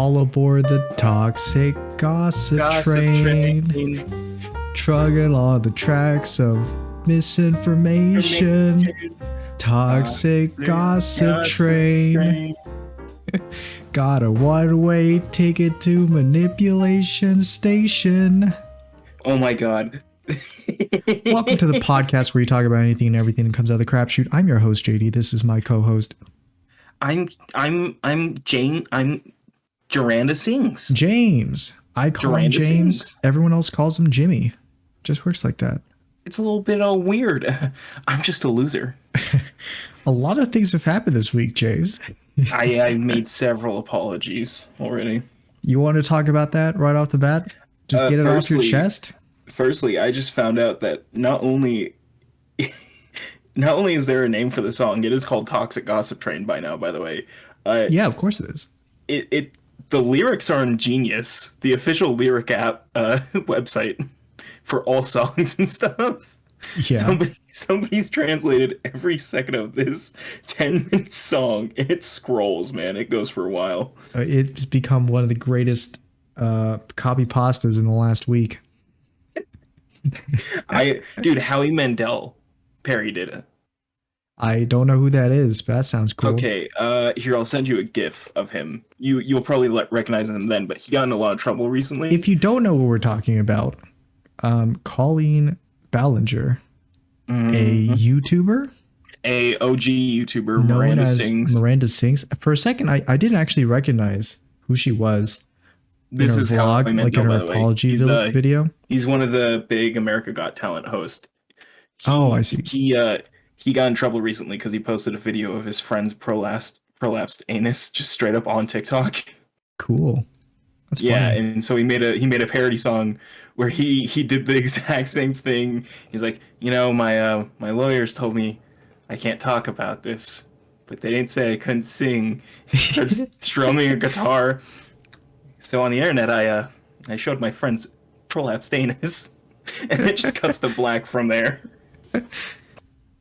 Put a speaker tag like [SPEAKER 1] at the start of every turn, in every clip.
[SPEAKER 1] All aboard the toxic gossip train. Trugging on the tracks of misinformation. Toxic gossip train. Got a one-way ticket to manipulation station.
[SPEAKER 2] Oh my god.
[SPEAKER 1] Welcome to the podcast where you talk about anything and everything that comes out of the crapshoot. I'm your host, JD. This is my co-host.
[SPEAKER 2] I'm Jane. I'm Jaranda Sings.
[SPEAKER 1] James. I call him James. Sings. Everyone else calls him Jimmy. Just works like that.
[SPEAKER 2] It's a little bit weird. I'm just a loser.
[SPEAKER 1] A lot of things have happened this week, James.
[SPEAKER 2] I made several apologies already.
[SPEAKER 1] You want to talk about that right off the bat? Just get it off your chest?
[SPEAKER 2] Firstly, I just found out that not only is there a name for the song, it is called Toxic Gossip Train by now, by the way.
[SPEAKER 1] Yeah, of course it is.
[SPEAKER 2] The lyrics are ingenious. The official lyric app website for all songs and stuff.
[SPEAKER 1] Yeah.
[SPEAKER 2] Somebody's translated every second of this 10-minute song. It scrolls, man. It goes for a while.
[SPEAKER 1] It's become one of the greatest copy pastas in the last week.
[SPEAKER 2] Dude, Howie Mandel parodied it.
[SPEAKER 1] I don't know who that is, but that sounds cool.
[SPEAKER 2] Okay, here, I'll send you a GIF of him. You'll probably recognize him then, but he got in a lot of trouble recently.
[SPEAKER 1] If you don't know what we're talking about, Colleen Ballinger, a YouTuber,
[SPEAKER 2] a OG YouTuber, Miranda Sings.
[SPEAKER 1] Miranda Sings. For a second, I didn't actually recognize who she was.
[SPEAKER 2] This is vlog,
[SPEAKER 1] like in her apology video.
[SPEAKER 2] He's one of the big America Got Talent hosts.
[SPEAKER 1] I see.
[SPEAKER 2] He got in trouble recently because he posted a video of his friend's prolapsed anus just straight up on TikTok.
[SPEAKER 1] Cool. That's
[SPEAKER 2] yeah,
[SPEAKER 1] funny.
[SPEAKER 2] And so he made a parody song where he did the exact same thing. He's like, my lawyers told me I can't talk about this, but they didn't say I couldn't sing. He starts strumming a guitar. So on the internet, I showed my friend's prolapsed anus, and it just cuts to black from there.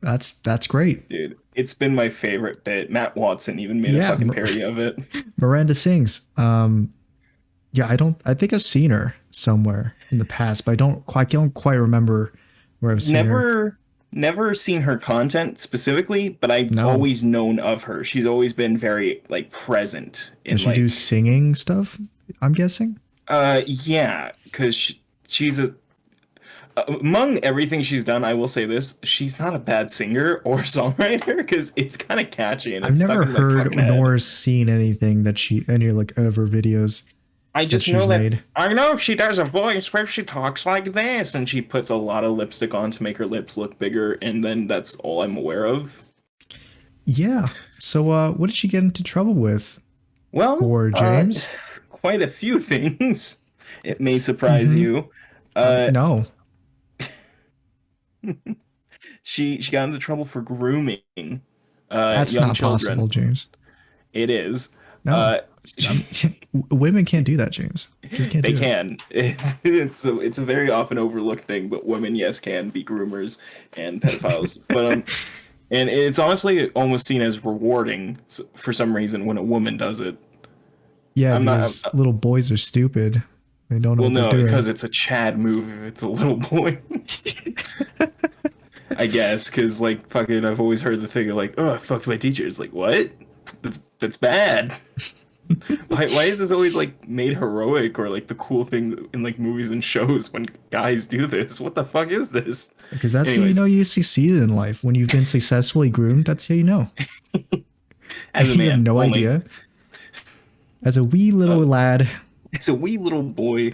[SPEAKER 1] That's great,
[SPEAKER 2] dude. It's been my favorite bit. Matt Watson even made a fucking parody of it.
[SPEAKER 1] Miranda Sings. Yeah, I think I've seen her somewhere in the past, but I don't quite remember where I've seen her.
[SPEAKER 2] Never seen her content specifically, but I've always known of her. She's always been very present.
[SPEAKER 1] Does she do singing stuff? I'm guessing.
[SPEAKER 2] Yeah, because she's among everything she's done, I will say this: she's not a bad singer or songwriter because it's kind of catchy. And
[SPEAKER 1] I've never heard nor seen anything that any of her videos.
[SPEAKER 2] I just know that I know she does a voice where she talks like this, and she puts a lot of lipstick on to make her lips look bigger, and then that's all I'm aware of.
[SPEAKER 1] Yeah. So, what did she get into trouble with?
[SPEAKER 2] Well,
[SPEAKER 1] for James,
[SPEAKER 2] quite a few things. It may surprise you.
[SPEAKER 1] No.
[SPEAKER 2] She got into trouble for grooming.
[SPEAKER 1] That's
[SPEAKER 2] young
[SPEAKER 1] not
[SPEAKER 2] children.
[SPEAKER 1] Possible, James.
[SPEAKER 2] It is.
[SPEAKER 1] No. Women can't do that, James.
[SPEAKER 2] They can. It's a very often overlooked thing, but women, yes, can be groomers and pedophiles. But and it's honestly almost seen as rewarding for some reason when a woman does it.
[SPEAKER 1] Yeah, because little boys are stupid. They don't know what they're doing.
[SPEAKER 2] Because it's a Chad move if it's a little boy. I guess, because fucking, I've always heard the thing of I fucked my teacher. It's like, what? That's bad. Why is this always made heroic or the cool thing in movies and shows when guys do this? What the fuck is this?
[SPEAKER 1] Because that's how you know you succeeded in life. When you've been successfully groomed, that's how you know.
[SPEAKER 2] As a man,
[SPEAKER 1] you have no idea. As a wee little lad.
[SPEAKER 2] It's a wee little boy.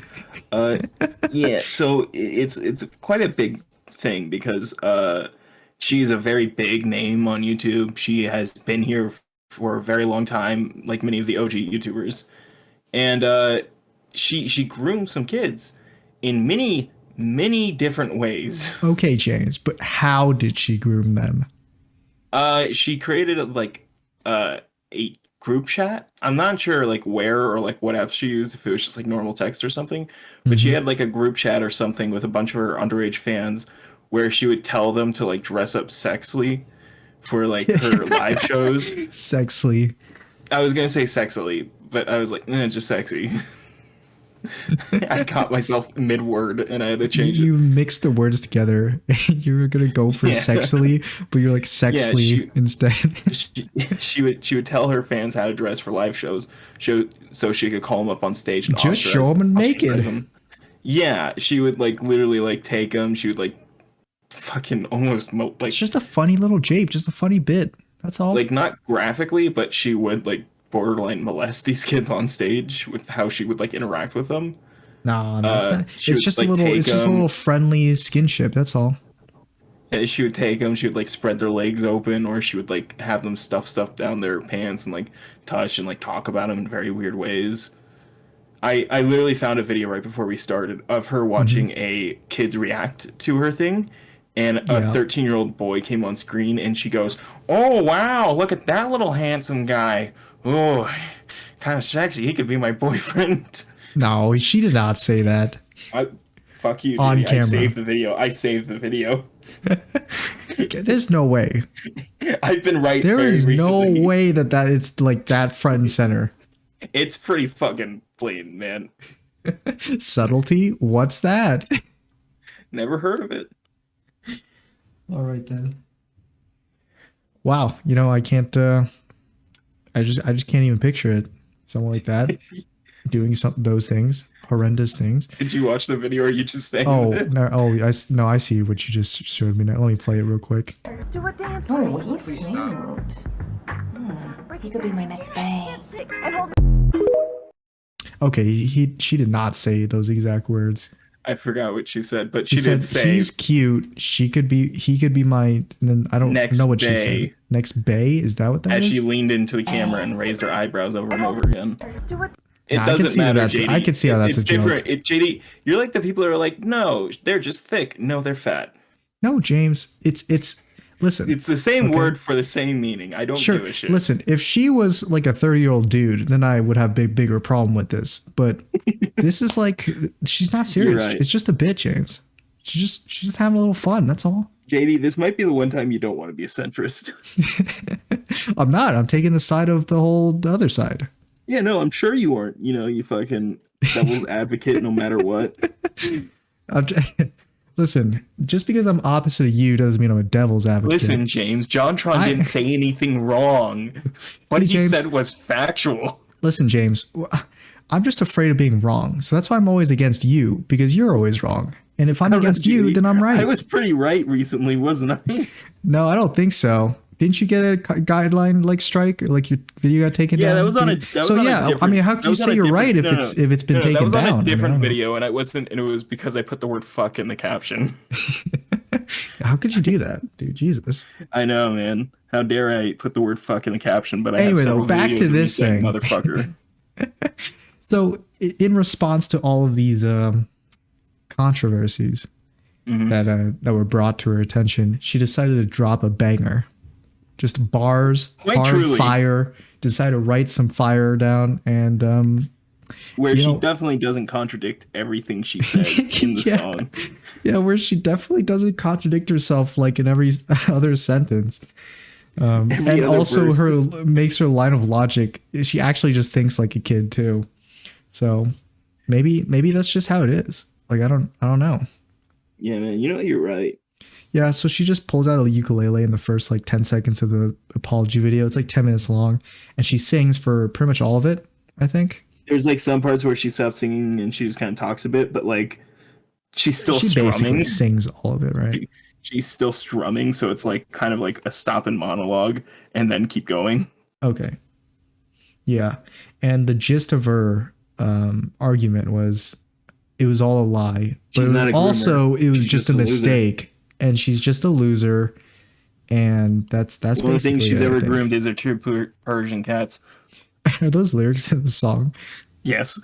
[SPEAKER 2] Yeah, so it's quite a big thing because she's a very big name on YouTube. She has been here for a very long time, like many of the OG YouTubers. And she groomed some kids in many different ways.
[SPEAKER 1] Okay, James, but how did she groom them?
[SPEAKER 2] She created a group chat. I'm not sure where or what apps she used, if it was just normal text or something, but she had a group chat or something with a bunch of her underage fans where she would tell them to dress up sexily for her live shows.
[SPEAKER 1] Sexily.
[SPEAKER 2] I was gonna say sexily, but I was like, just sexy. I caught myself mid word and I had to
[SPEAKER 1] You,
[SPEAKER 2] change it.
[SPEAKER 1] you mix the words together. You were gonna go for
[SPEAKER 2] Yeah,
[SPEAKER 1] sexily, but you're like
[SPEAKER 2] yeah.
[SPEAKER 1] sexly instead.
[SPEAKER 2] She would tell her fans how to dress for live shows, so she could call them up on stage and
[SPEAKER 1] Just show them
[SPEAKER 2] ostracize
[SPEAKER 1] naked.
[SPEAKER 2] them. Yeah, she would like literally like take them. She would like fucking almost
[SPEAKER 1] It's just a funny little jape, just a funny bit. That's all.
[SPEAKER 2] like not graphically, but she would like borderline molest these kids on stage with how she would like interact with them.
[SPEAKER 1] No, no, it's not.
[SPEAKER 2] She
[SPEAKER 1] It's
[SPEAKER 2] would
[SPEAKER 1] just a
[SPEAKER 2] like
[SPEAKER 1] little.
[SPEAKER 2] take
[SPEAKER 1] It's just a little
[SPEAKER 2] them.
[SPEAKER 1] friendly skinship. That's all.
[SPEAKER 2] She would take them. She would like spread their legs open, or she would like have them stuff stuff down their pants and like touch and like talk about them in very weird ways. I literally found a video right before we started of her
[SPEAKER 1] Hmm.
[SPEAKER 2] watching a kids react to her thing, and a
[SPEAKER 1] Yeah.
[SPEAKER 2] 13-year-old boy came on screen, and she goes, "Oh wow, look at that little handsome guy. Oh, kind of sexy. He could be my boyfriend."
[SPEAKER 1] No, she did not say that
[SPEAKER 2] I fuck you,
[SPEAKER 1] on
[SPEAKER 2] JD. I
[SPEAKER 1] camera.
[SPEAKER 2] saved the video. I saved the video.
[SPEAKER 1] There's no way.
[SPEAKER 2] I've been right
[SPEAKER 1] There
[SPEAKER 2] very
[SPEAKER 1] is no
[SPEAKER 2] recently.
[SPEAKER 1] way that it's like that front and center.
[SPEAKER 2] It's pretty fucking blatant, man.
[SPEAKER 1] Subtlety? What's that?
[SPEAKER 2] Never heard of it.
[SPEAKER 1] All right then. Wow, I can't I just can't even picture it. Someone like that doing some those things, horrendous things.
[SPEAKER 2] Did you watch the video or are you just saying
[SPEAKER 1] Oh,
[SPEAKER 2] this?
[SPEAKER 1] no, no, I see what you just showed me now. Let me play it real quick.
[SPEAKER 3] Oh, he's cute. He could be my next bang.
[SPEAKER 1] Okay, she did not say those exact words.
[SPEAKER 2] I forgot what she said, but
[SPEAKER 1] She
[SPEAKER 2] she did
[SPEAKER 1] said
[SPEAKER 2] say
[SPEAKER 1] he's cute. He could be my. And then I don't
[SPEAKER 2] next
[SPEAKER 1] know what she said.
[SPEAKER 2] bay
[SPEAKER 1] Next bay, is that what that
[SPEAKER 2] as
[SPEAKER 1] is?
[SPEAKER 2] she leaned into the camera and raised her eyebrows over and over again. It
[SPEAKER 1] Nah, I can
[SPEAKER 2] doesn't
[SPEAKER 1] see that
[SPEAKER 2] matter,
[SPEAKER 1] that's.
[SPEAKER 2] JD.
[SPEAKER 1] I can see how that's
[SPEAKER 2] It's
[SPEAKER 1] a joke.
[SPEAKER 2] different. JD, you're like the people that are like, no, they're just thick. No, they're fat.
[SPEAKER 1] No, James, it's. Listen,
[SPEAKER 2] It's the same
[SPEAKER 1] okay?
[SPEAKER 2] word for the same meaning. I don't
[SPEAKER 1] Sure.
[SPEAKER 2] give a shit.
[SPEAKER 1] Listen, if she was like a 30-year-old dude, then I would have bigger problem with this. But this is like she's not serious.
[SPEAKER 2] right.
[SPEAKER 1] It's just a bit, James. She's just having a little fun. That's all.
[SPEAKER 2] JD, this might be the one time you don't want to be a centrist.
[SPEAKER 1] I'm not. I'm taking the side of the other side.
[SPEAKER 2] Yeah, no, I'm sure you weren't. You know, you fucking devil's advocate no matter what.
[SPEAKER 1] I'm j- Listen, just because I'm opposite of you doesn't mean I'm a devil's advocate.
[SPEAKER 2] Listen, James, JonTron didn't say anything wrong. What
[SPEAKER 1] Hey,
[SPEAKER 2] he
[SPEAKER 1] James.
[SPEAKER 2] said was factual.
[SPEAKER 1] Listen, James. I'm just afraid of being wrong, so that's why I'm always against you because you're always wrong. And if I'm against you, then I'm right.
[SPEAKER 2] I was pretty right recently, wasn't I?
[SPEAKER 1] No, I don't think so. Didn't you get a guideline like strike or like your video got taken down?
[SPEAKER 2] Yeah, that was on a. That was
[SPEAKER 1] so
[SPEAKER 2] on a
[SPEAKER 1] yeah, I
[SPEAKER 2] different-
[SPEAKER 1] mean, how
[SPEAKER 2] that
[SPEAKER 1] can you
[SPEAKER 2] was on
[SPEAKER 1] say
[SPEAKER 2] a
[SPEAKER 1] you're
[SPEAKER 2] different-
[SPEAKER 1] right if
[SPEAKER 2] no, no,
[SPEAKER 1] if it's been
[SPEAKER 2] no,
[SPEAKER 1] taken
[SPEAKER 2] that was
[SPEAKER 1] down?
[SPEAKER 2] on a different
[SPEAKER 1] I mean,
[SPEAKER 2] video, and I wasn't. And it was because I put the word "fuck" in the caption.
[SPEAKER 1] how could you do that, dude? Jesus.
[SPEAKER 2] I know, man. How dare I put the word "fuck" in the caption? But I
[SPEAKER 1] Anyway,
[SPEAKER 2] have
[SPEAKER 1] though,
[SPEAKER 2] several
[SPEAKER 1] back
[SPEAKER 2] videos
[SPEAKER 1] to
[SPEAKER 2] of me
[SPEAKER 1] this
[SPEAKER 2] saying
[SPEAKER 1] thing.
[SPEAKER 2] motherfucker.
[SPEAKER 1] So, in response to all of these controversies
[SPEAKER 2] Mhm.
[SPEAKER 1] that were brought to her attention, she decided to drop a banger. Just bars,
[SPEAKER 2] Quite
[SPEAKER 1] hard
[SPEAKER 2] truly.
[SPEAKER 1] fire. Decided to write some fire down, and
[SPEAKER 2] Where
[SPEAKER 1] You
[SPEAKER 2] she
[SPEAKER 1] know-
[SPEAKER 2] definitely doesn't contradict everything she says in the
[SPEAKER 1] Yeah.
[SPEAKER 2] song.
[SPEAKER 1] yeah, where she definitely doesn't contradict herself like in every other sentence.
[SPEAKER 2] Every
[SPEAKER 1] And
[SPEAKER 2] other
[SPEAKER 1] also
[SPEAKER 2] verse.
[SPEAKER 1] her makes her line of logic. She actually just thinks like a kid too. So maybe that's just how it is. Like I don't know.
[SPEAKER 2] Yeah, man. You know you're right.
[SPEAKER 1] Yeah, so she just pulls out a ukulele in the first like 10 seconds of the apology video. It's like 10 minutes long, and she sings for pretty much all of it, I think.
[SPEAKER 2] There's like some parts where she stops singing and she just kind of talks a bit, but like she's still
[SPEAKER 1] She basically
[SPEAKER 2] strumming.
[SPEAKER 1] sings all of it, right?
[SPEAKER 2] She's still strumming, so it's like kind of like a stop and monologue and then keep going.
[SPEAKER 1] Okay. Yeah. And the gist of her argument was it was all a lie. But
[SPEAKER 2] She's
[SPEAKER 1] it
[SPEAKER 2] not
[SPEAKER 1] was
[SPEAKER 2] a groomer.
[SPEAKER 1] also it was
[SPEAKER 2] She's
[SPEAKER 1] just
[SPEAKER 2] just
[SPEAKER 1] a
[SPEAKER 2] a loser.
[SPEAKER 1] mistake. And she's just a loser. And that's
[SPEAKER 2] The only thing
[SPEAKER 1] basically
[SPEAKER 2] she's
[SPEAKER 1] it, I
[SPEAKER 2] ever
[SPEAKER 1] think.
[SPEAKER 2] groomed is her two Persian cats.
[SPEAKER 1] Are those lyrics in the song?
[SPEAKER 2] Yes.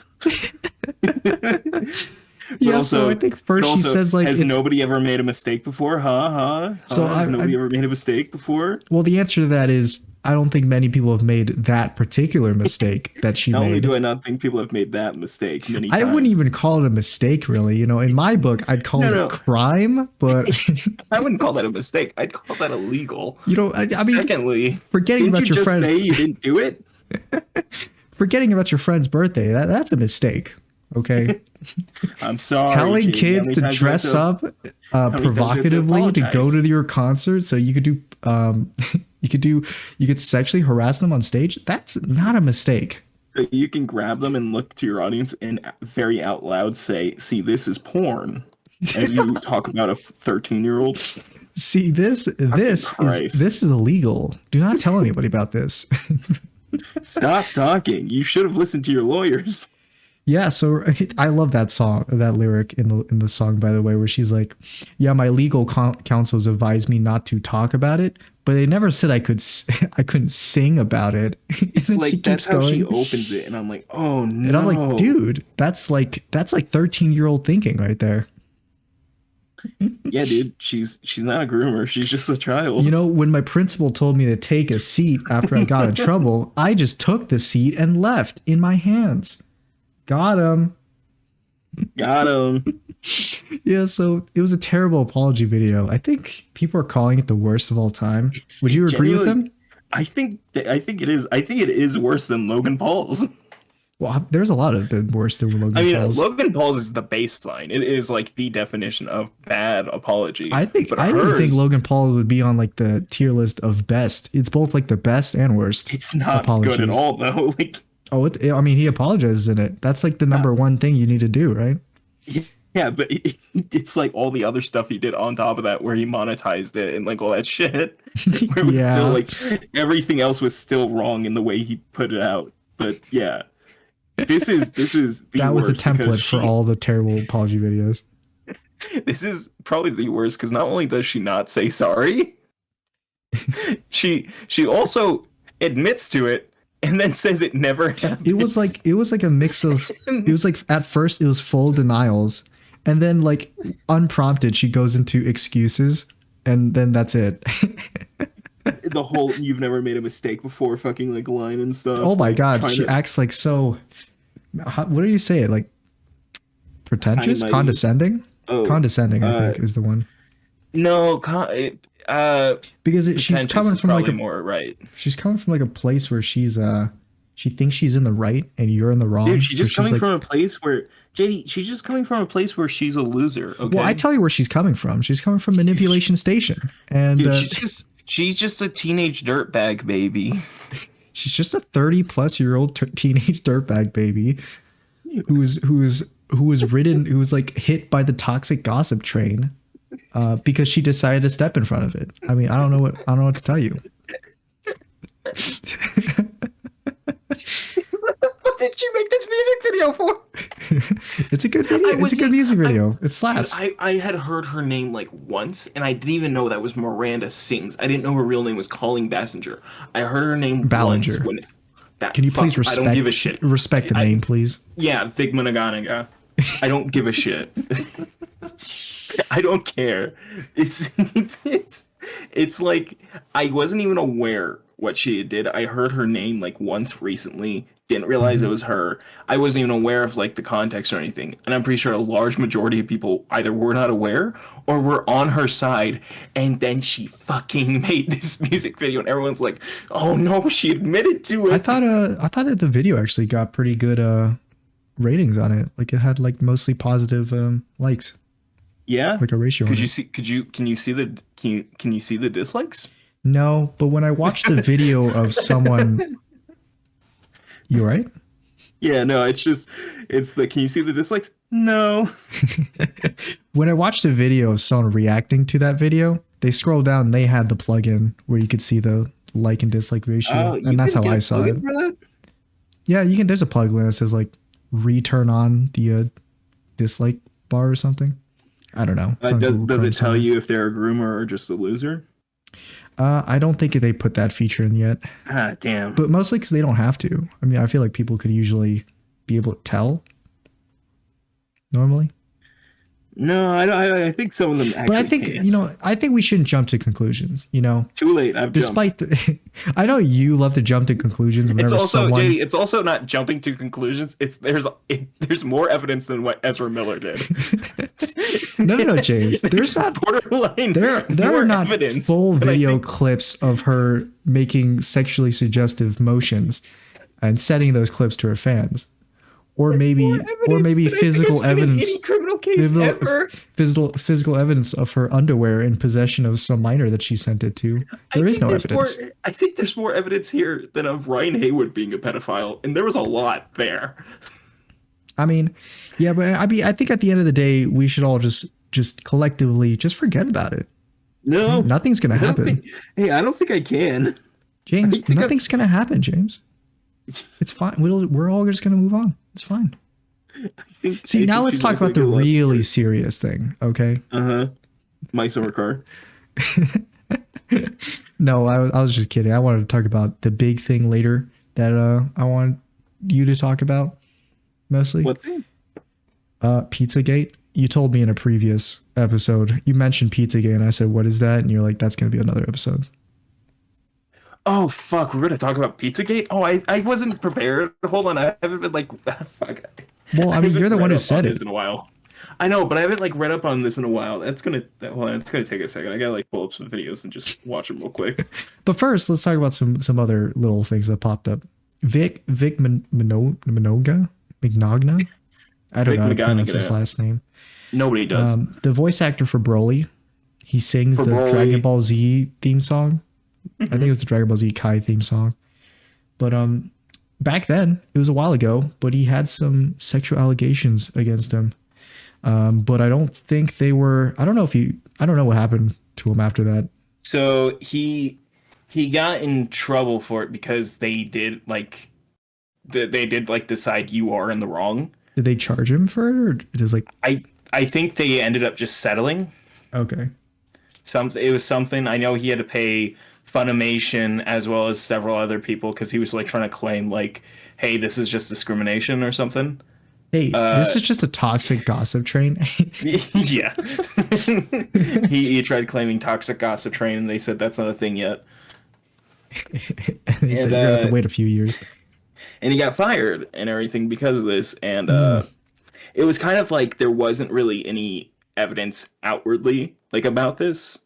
[SPEAKER 1] Yeah, so I think first she says like
[SPEAKER 2] has
[SPEAKER 1] it's
[SPEAKER 2] nobody ever made a mistake before? Huh?
[SPEAKER 1] So
[SPEAKER 2] has
[SPEAKER 1] I-
[SPEAKER 2] nobody ever made a mistake before?
[SPEAKER 1] well the answer to that is I don't think many people have made that particular mistake that she
[SPEAKER 2] Not only
[SPEAKER 1] made.
[SPEAKER 2] do I not think people have made that mistake many
[SPEAKER 1] I
[SPEAKER 2] times.
[SPEAKER 1] wouldn't even call it a mistake, really. In my book, I'd call
[SPEAKER 2] No,
[SPEAKER 1] it
[SPEAKER 2] no.
[SPEAKER 1] a crime, but
[SPEAKER 2] I wouldn't call that a mistake. I'd call that illegal.
[SPEAKER 1] I mean,
[SPEAKER 2] Secondly,
[SPEAKER 1] forgetting
[SPEAKER 2] didn't
[SPEAKER 1] about
[SPEAKER 2] you
[SPEAKER 1] your
[SPEAKER 2] just
[SPEAKER 1] friends.
[SPEAKER 2] say you didn't do it?
[SPEAKER 1] Forgetting about your friend's birthday, that's a mistake. Okay.
[SPEAKER 2] I'm sorry.
[SPEAKER 1] Telling
[SPEAKER 2] Jamie. How
[SPEAKER 1] kids
[SPEAKER 2] many
[SPEAKER 1] to
[SPEAKER 2] times do I have
[SPEAKER 1] dress
[SPEAKER 2] to-
[SPEAKER 1] up
[SPEAKER 2] many times do I have to
[SPEAKER 1] provocatively to go
[SPEAKER 2] apologize?
[SPEAKER 1] to your concert so you could do you could sexually harass them on stage. That's not a mistake.
[SPEAKER 2] So you can grab them and look to your audience and very out loud say, "See, this is porn," as you talk about a 13-year-old.
[SPEAKER 1] See, this
[SPEAKER 2] Christ.
[SPEAKER 1] is illegal. Do not tell anybody about this.
[SPEAKER 2] Stop talking. You should have listened to your lawyers.
[SPEAKER 1] Yeah, so I love that song, that lyric in the song, by the way, where she's like, "Yeah, my legal counsels advised me not to talk about it, but they never said I couldn't sing about it."
[SPEAKER 2] It's like that's how she opens it, and I'm like, oh no.
[SPEAKER 1] And I'm like, dude, that's like 13-year-old thinking right there.
[SPEAKER 2] Yeah, dude, she's not a groomer. She's just a child.
[SPEAKER 1] You know, when my principal told me to take a seat after I got in trouble, I just took the seat and left in my hands. Got him.
[SPEAKER 2] Got him.
[SPEAKER 1] Yeah, so it was a terrible apology video. I think people are calling it the worst of all time. Would you agree with them?
[SPEAKER 2] I think it is. I think it is worse than Logan Paul's.
[SPEAKER 1] Well, there's a lot of been worse than Logan Paul's.
[SPEAKER 2] Logan Paul's is the baseline. It is like the definition of bad apology.
[SPEAKER 1] I think Logan Paul would be on like the tier list of best. It's both like the best and worst.
[SPEAKER 2] It's not good at all though. Like,
[SPEAKER 1] I mean, he apologizes in it. That's like the number one thing you need to do, right?
[SPEAKER 2] yeah, but it's like all the other stuff he did on top of that, where he monetized it and like all that shit. Where it was still like everything else was still wrong in the way he put it out. But yeah. This is the
[SPEAKER 1] that was the
[SPEAKER 2] worst
[SPEAKER 1] template for all the terrible apology videos.
[SPEAKER 2] This is probably the worst because not only does she not say sorry, she also admits to it and then says it never happened.
[SPEAKER 1] It was like a mix of it was like at first it was full denials, and then like unprompted she goes into excuses, and then that's it.
[SPEAKER 2] The whole "you've never made a mistake before" fucking like line and stuff.
[SPEAKER 1] Oh my god, she acts like so. What do you say it like? Pretentious, condescending. Condescending, I think, is the one.
[SPEAKER 2] No,
[SPEAKER 1] because she's coming from like a
[SPEAKER 2] more right.
[SPEAKER 1] She's coming from like a place where she's she thinks she's in the right and you're in the wrong.
[SPEAKER 2] Dude, she's just coming from a place where she's just coming from a place where she's a loser. Okay.
[SPEAKER 1] Well, I tell you where she's coming from. She's coming from Manipulation Station, and
[SPEAKER 2] dude, she's just a teenage dirtbag baby.
[SPEAKER 1] She's just a 30-plus-year-old teenage dirtbag baby who was like hit by the toxic gossip train because she decided to step in front of it. I mean, I don't know what to tell you.
[SPEAKER 2] What did you make this music video for?
[SPEAKER 1] It's a good video. It's a good music video. It slaps.
[SPEAKER 2] I had heard her name like once, and I didn't even know that was Miranda Sings. I didn't know her real name was Colleen Bassinger. I heard her name
[SPEAKER 1] Ballinger.
[SPEAKER 2] Once when
[SPEAKER 1] Can you please respect?
[SPEAKER 2] I don't give a shit.
[SPEAKER 1] Respect the name, please.
[SPEAKER 2] Yeah, Vigmanaganaga. I don't give a shit. I don't care. It's like I wasn't even aware what she did. I heard her name like once recently. Didn't realize it was her. I wasn't even aware of like the context or anything. And I'm pretty sure a large majority of people either were not aware or were on her side. And then she fucking made this music video and everyone's like, oh no, she admitted to it.
[SPEAKER 1] I thought that the video actually got pretty good ratings on it. Like it had like mostly positive likes.
[SPEAKER 2] Yeah.
[SPEAKER 1] Like a ratio.
[SPEAKER 2] Can you see the dislikes?
[SPEAKER 1] No, but when I watched the video of someone, you all right?
[SPEAKER 2] Yeah, no, it's the, can you see the dislikes? No.
[SPEAKER 1] When I watched a video of someone reacting to that video, they scroll down and they had the plugin where you could see the like and dislike ratio. And that's how I saw it. Yeah, you can, there's a plugin that says like return on the dislike bar or something. I don't know.
[SPEAKER 2] Does it tell you if they're a groomer or just a loser?
[SPEAKER 1] I don't think they put that feature in yet.
[SPEAKER 2] Ah, damn.
[SPEAKER 1] But mostly because they don't have to. I mean, I feel like people could usually be able to tell normally.
[SPEAKER 2] No, I think some of them actually
[SPEAKER 1] But I think,
[SPEAKER 2] can't.
[SPEAKER 1] I think we shouldn't jump to conclusions,
[SPEAKER 2] Too late, I've
[SPEAKER 1] Despite
[SPEAKER 2] jumped.
[SPEAKER 1] I know you love to jump to conclusions whenever
[SPEAKER 2] JD, it's also not jumping to conclusions. There's more evidence than what Ezra Miller did.
[SPEAKER 1] No, James. There's not
[SPEAKER 2] borderline.
[SPEAKER 1] There are not full video clips of her making sexually suggestive motions. and sending those clips to her fans, or
[SPEAKER 2] More evidence
[SPEAKER 1] maybe
[SPEAKER 2] than I think
[SPEAKER 1] physical
[SPEAKER 2] I've seen in
[SPEAKER 1] evidence,
[SPEAKER 2] any criminal case ever.
[SPEAKER 1] physical evidence of her underwear in possession of some minor that she sent it to. There is no evidence.
[SPEAKER 2] I think there's more evidence here than of Ryan Haywood being a pedophile, and there was a lot there.
[SPEAKER 1] I mean, yeah, but I think at the end of the day, we should all just collectively just forget about it.
[SPEAKER 2] No,
[SPEAKER 1] Nothing's gonna happen,
[SPEAKER 2] hey, I don't think I can.
[SPEAKER 1] James. Nothing's gonna happen, James. It's fine. We're all just gonna move on. It's fine. See, now let's talk about the really serious thing, okay?
[SPEAKER 2] My summer car.
[SPEAKER 1] No, I was just kidding. I wanted to talk about the big thing later that I want you to talk about mostly.
[SPEAKER 2] What thing?
[SPEAKER 1] Pizzagate. You told me in a previous episode, you mentioned Pizzagate, and I said, "What is that?" And you're like, "That's going to be another episode."
[SPEAKER 2] Oh fuck, we're gonna talk about Pizzagate? Oh, I wasn't prepared. Hold on, I haven't been like fuck.
[SPEAKER 1] Well, I mean, you're the one who said it
[SPEAKER 2] in a while. I know, but I haven't like read up on this in a while. Hold on, it's gonna take a second. I gotta like pull up some videos and just watch them real quick.
[SPEAKER 1] But first, let's talk about some other little things that popped up. Vic Minoga? Mignaga? I don't know how to pronounce his last name.
[SPEAKER 2] Nobody does.
[SPEAKER 1] The voice actor for Broly, he sings the Dragon Ball Z theme song. I think it was the Dragon Ball Z Kai theme song. But back then, it was a while ago, but he had some sexual allegations against him. But I don't think they were. I don't know what happened to him after that.
[SPEAKER 2] So he got in trouble for it because they did like decide you are in the wrong.
[SPEAKER 1] Did they charge him for it, or just like
[SPEAKER 2] I think they ended up just settling.
[SPEAKER 1] Okay.
[SPEAKER 2] It was something. I know he had to pay Funimation as well as several other people because he was like trying to claim like, hey, this is just discrimination or something.
[SPEAKER 1] Hey, this is just a toxic gossip train.
[SPEAKER 2] Yeah. he tried claiming toxic gossip train, and they said that's not a thing yet.
[SPEAKER 1] And they said you're gonna have to wait a few years.
[SPEAKER 2] And he got fired and everything because of this. And it was kind of like there wasn't really any evidence outwardly like about this.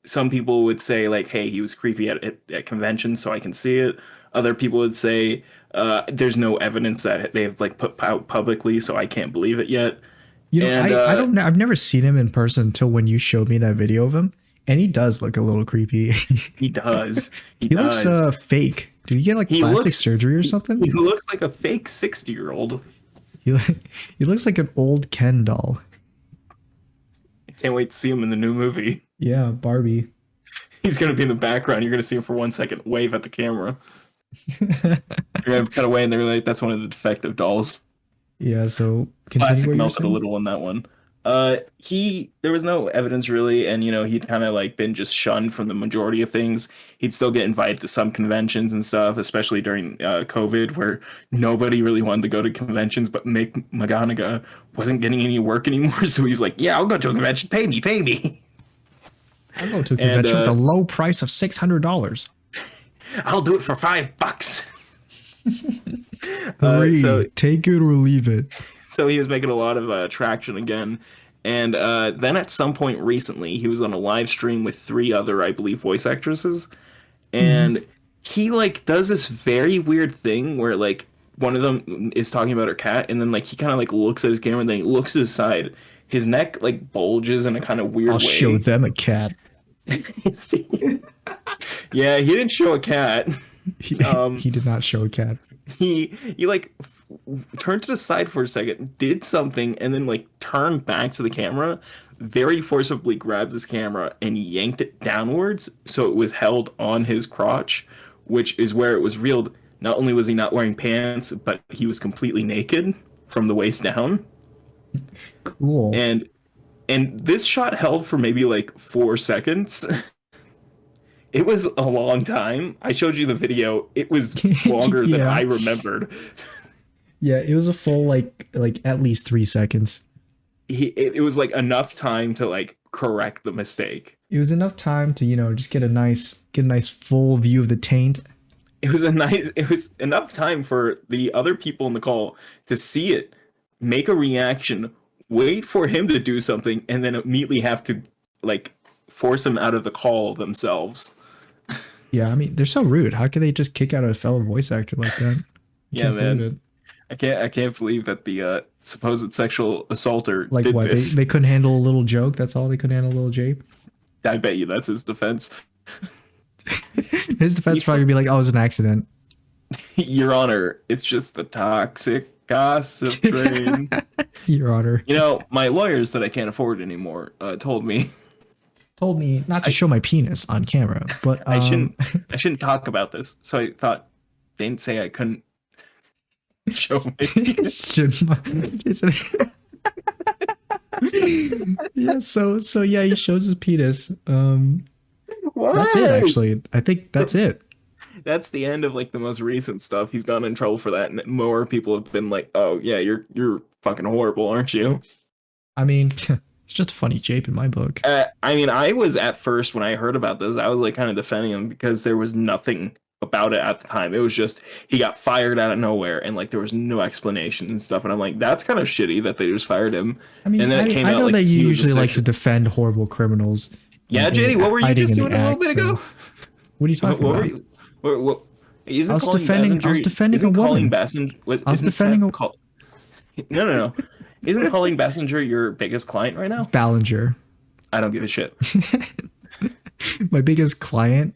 [SPEAKER 2] Some people would say like, hey, he was creepy at conventions, so I can see it. Other people would say there's no evidence that they've like put out publicly, so I can't believe it yet.
[SPEAKER 1] You know, and, I don't know. I've never seen him in person until when you showed me that video of him, and he does look a little creepy.
[SPEAKER 2] He does.
[SPEAKER 1] He looks fake. Did he get like plastic surgery or something?
[SPEAKER 2] He looks like a fake 60-year-old.
[SPEAKER 1] He looks like an old Ken doll.
[SPEAKER 2] Can't wait to see him in the new movie.
[SPEAKER 1] Yeah, Barbie.
[SPEAKER 2] He's gonna be in the background. You're gonna see him for 1 second, wave at the camera. You're gonna cut away, and they're like, "That's one of the defective dolls."
[SPEAKER 1] Yeah. So
[SPEAKER 2] Plastic melted a little on that one. There was no evidence really, and he'd kind of like been just shunned from the majority of things. He'd still get invited to some conventions and stuff, especially during COVID, where nobody really wanted to go to conventions, but Mick McGonagall wasn't getting any work anymore, so he's like, "Yeah, I'll go to a convention. Pay me."
[SPEAKER 1] I'll go to a convention with a low price of $600.
[SPEAKER 2] I'll do it for $5.
[SPEAKER 1] So take it or leave it.
[SPEAKER 2] So he was making a lot of traction again. And then at some point recently, he was on a live stream with 3 other, I believe, voice actresses. And he like does this very weird thing where like one of them is talking about her cat, and then like he kind of like looks at his camera and then he looks to the side. His neck like bulges in a kind of weird way. I'll
[SPEAKER 1] show them a cat.
[SPEAKER 2] Yeah, he didn't show a cat.
[SPEAKER 1] He did not show a cat.
[SPEAKER 2] He like turned to the side for a second, did something, and then like turned back to the camera, very forcibly grabbed his camera and yanked it downwards so it was held on his crotch, which is where it was revealed. Not only was he not wearing pants, but he was completely naked from the waist down.
[SPEAKER 1] Cool.
[SPEAKER 2] And this shot held for maybe like 4 seconds. It was a long time. I showed you the video. It was longer than I remembered.
[SPEAKER 1] Yeah, it was a full like at least 3 seconds.
[SPEAKER 2] It was like enough time to like correct the mistake.
[SPEAKER 1] It was enough time to just get a nice full view of the taint.
[SPEAKER 2] It was enough time for the other people in the call to see it, make a reaction, wait for him to do something, and then immediately have to like force him out of the call themselves.
[SPEAKER 1] Yeah, I mean, they're so rude. How could they just kick out a fellow voice actor like that? I
[SPEAKER 2] Yeah,
[SPEAKER 1] can't believe
[SPEAKER 2] man.
[SPEAKER 1] it.
[SPEAKER 2] I can't believe that the supposed sexual assaulter
[SPEAKER 1] Like
[SPEAKER 2] did
[SPEAKER 1] what? They
[SPEAKER 2] this.
[SPEAKER 1] they couldn't handle a little joke. That's all they couldn't handle a little jape.
[SPEAKER 2] I bet you that's his defense.
[SPEAKER 1] His defense
[SPEAKER 2] He's
[SPEAKER 1] probably be like, "Oh, it was an accident."
[SPEAKER 2] Your Honor, it's just the toxic gossip train.
[SPEAKER 1] Your Honor
[SPEAKER 2] My lawyers that I can't afford anymore told me
[SPEAKER 1] told me not to
[SPEAKER 2] I
[SPEAKER 1] show my penis on camera, but
[SPEAKER 2] I shouldn't I shouldn't talk about this. So I thought they didn't say I couldn't show my penis.
[SPEAKER 1] Yeah. So yeah, he shows his penis. That's it.
[SPEAKER 2] What?
[SPEAKER 1] Actually, I think that's it.
[SPEAKER 2] That's the end of like the most recent stuff. He's gotten in trouble for that, and more people have been like, "Oh yeah, you're fucking horrible, aren't you?"
[SPEAKER 1] I mean, it's just a funny jape in my book.
[SPEAKER 2] I mean, I was at first when I heard about this, I was like kind of defending him because there was nothing about it at the time. It was just he got fired out of nowhere, and like there was no explanation and stuff. And I'm like, that's kind of shitty that they just fired him.
[SPEAKER 1] I mean,
[SPEAKER 2] And then it came
[SPEAKER 1] I
[SPEAKER 2] out
[SPEAKER 1] know
[SPEAKER 2] like
[SPEAKER 1] that you
[SPEAKER 2] he was a
[SPEAKER 1] usually like to
[SPEAKER 2] sexual.
[SPEAKER 1] defend horrible criminals.
[SPEAKER 2] Yeah, JD, what were you
[SPEAKER 1] hiding
[SPEAKER 2] just
[SPEAKER 1] in
[SPEAKER 2] doing
[SPEAKER 1] the
[SPEAKER 2] a little
[SPEAKER 1] act,
[SPEAKER 2] bit
[SPEAKER 1] so-
[SPEAKER 2] ago?
[SPEAKER 1] What are you
[SPEAKER 2] What
[SPEAKER 1] talking
[SPEAKER 2] were
[SPEAKER 1] about?
[SPEAKER 2] you? What? Isn't
[SPEAKER 1] I was
[SPEAKER 2] calling
[SPEAKER 1] defending. I
[SPEAKER 2] Basinger?
[SPEAKER 1] was defending a
[SPEAKER 2] Isn't calling
[SPEAKER 1] woman.
[SPEAKER 2] Basinger?
[SPEAKER 1] I was defending a
[SPEAKER 2] No, no, no. Isn't calling Basinger your biggest client right now?
[SPEAKER 1] Ballinger,
[SPEAKER 2] I don't give a shit.
[SPEAKER 1] my biggest client.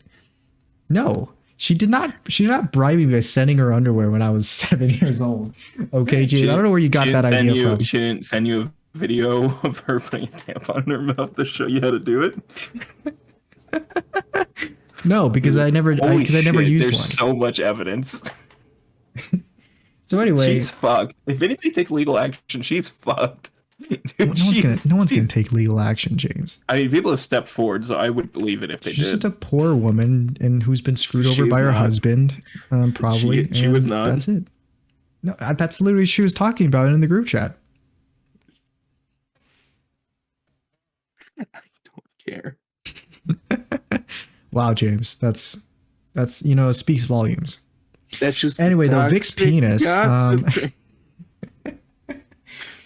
[SPEAKER 1] No, she did not. She did not bribe me by sending her underwear when I was 7 years old. Okay, Jade, I don't know where you got that idea from.
[SPEAKER 2] She didn't send you a video of her putting a tampon in her mouth to show you how to do it.
[SPEAKER 1] No, because I never.
[SPEAKER 2] Holy
[SPEAKER 1] Because I never
[SPEAKER 2] shit,
[SPEAKER 1] used
[SPEAKER 2] there's
[SPEAKER 1] one.
[SPEAKER 2] so much evidence.
[SPEAKER 1] So anyway,
[SPEAKER 2] She's fucked. If anybody takes legal action, she's fucked. Dude,
[SPEAKER 1] no one's gonna
[SPEAKER 2] she's-
[SPEAKER 1] take legal action, James.
[SPEAKER 2] I mean, people have stepped forward, so I would believe it if they
[SPEAKER 1] She's just
[SPEAKER 2] did.
[SPEAKER 1] a poor woman and who's been screwed over
[SPEAKER 2] She's
[SPEAKER 1] by her
[SPEAKER 2] not.
[SPEAKER 1] husband, probably.
[SPEAKER 2] She was
[SPEAKER 1] and
[SPEAKER 2] not.
[SPEAKER 1] That's it. No, that's literally what she was talking about in the group chat.
[SPEAKER 2] Don't care.
[SPEAKER 1] Wow, James, that's it speaks volumes.
[SPEAKER 2] That's just
[SPEAKER 1] Anyway, though, Vic's
[SPEAKER 2] toxic
[SPEAKER 1] penis.
[SPEAKER 2] gossip.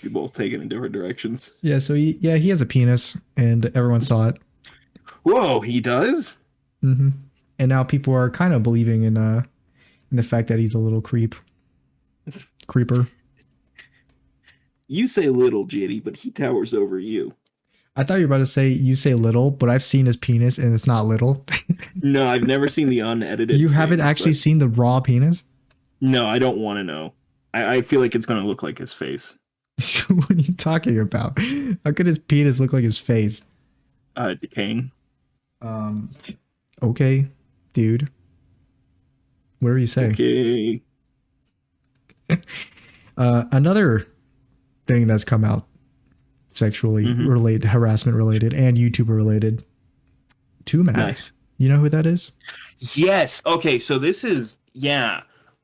[SPEAKER 2] We both taken in different directions.
[SPEAKER 1] Yeah, so he has a penis, and everyone saw it.
[SPEAKER 2] Whoa, he does?
[SPEAKER 1] And now people are kind of believing in the fact that he's a little creeper.
[SPEAKER 2] You say little, JD, but he towers over you.
[SPEAKER 1] I thought you were about to say you say little, but I've seen his penis and it's not little.
[SPEAKER 2] No, I've never seen the unedited.
[SPEAKER 1] You haven't
[SPEAKER 2] thing,
[SPEAKER 1] actually
[SPEAKER 2] but-
[SPEAKER 1] seen the raw penis?
[SPEAKER 2] No, I don't want to know. I feel like it's going to look like his face.
[SPEAKER 1] What are you talking about? How could his penis look like his face?
[SPEAKER 2] Decaying.
[SPEAKER 1] Okay, dude. Whatever you say.
[SPEAKER 2] Okay.
[SPEAKER 1] Another thing that's come out sexually related, harassment related, and YouTuber related. Too Mad.
[SPEAKER 2] Nice.
[SPEAKER 1] You know who that is?
[SPEAKER 2] Yes. Okay. So this is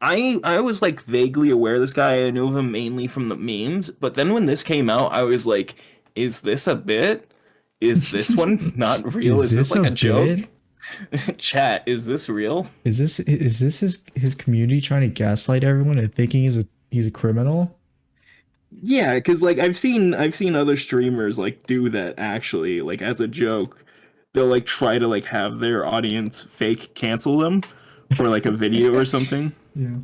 [SPEAKER 2] I was like vaguely aware of this guy. I knew of him mainly from the memes, but then when this came out, I was like, "Is this a bit? Is this one not real? Is this like a joke?" Chat, is this real?
[SPEAKER 1] Is this his community trying to gaslight everyone and thinking he's a criminal?
[SPEAKER 2] Yeah, because like I've seen other streamers like do that actually, like as a joke. They'll like try to like have their audience fake cancel them for like a video or something.
[SPEAKER 1] Yeah.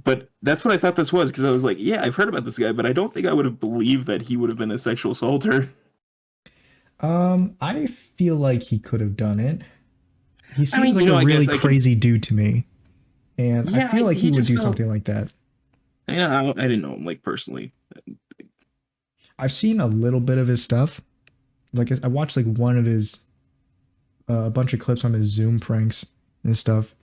[SPEAKER 2] But that's what I thought this was, because I was like, yeah, I've heard about this guy, but I don't think I would have believed that he would have been a sexual assaulter.
[SPEAKER 1] I feel like he could have done it. He seems
[SPEAKER 2] mean,
[SPEAKER 1] like
[SPEAKER 2] I
[SPEAKER 1] a really
[SPEAKER 2] guess I can-
[SPEAKER 1] crazy dude to me. And I
[SPEAKER 2] Yeah,
[SPEAKER 1] feel like
[SPEAKER 2] he
[SPEAKER 1] he would
[SPEAKER 2] just
[SPEAKER 1] do
[SPEAKER 2] felt-
[SPEAKER 1] something like that.
[SPEAKER 2] Yeah, I didn't know him like personally.
[SPEAKER 1] I've seen a little bit of his stuff. Like I watched like one of his a bunch of clips on his Zoom pranks and stuff.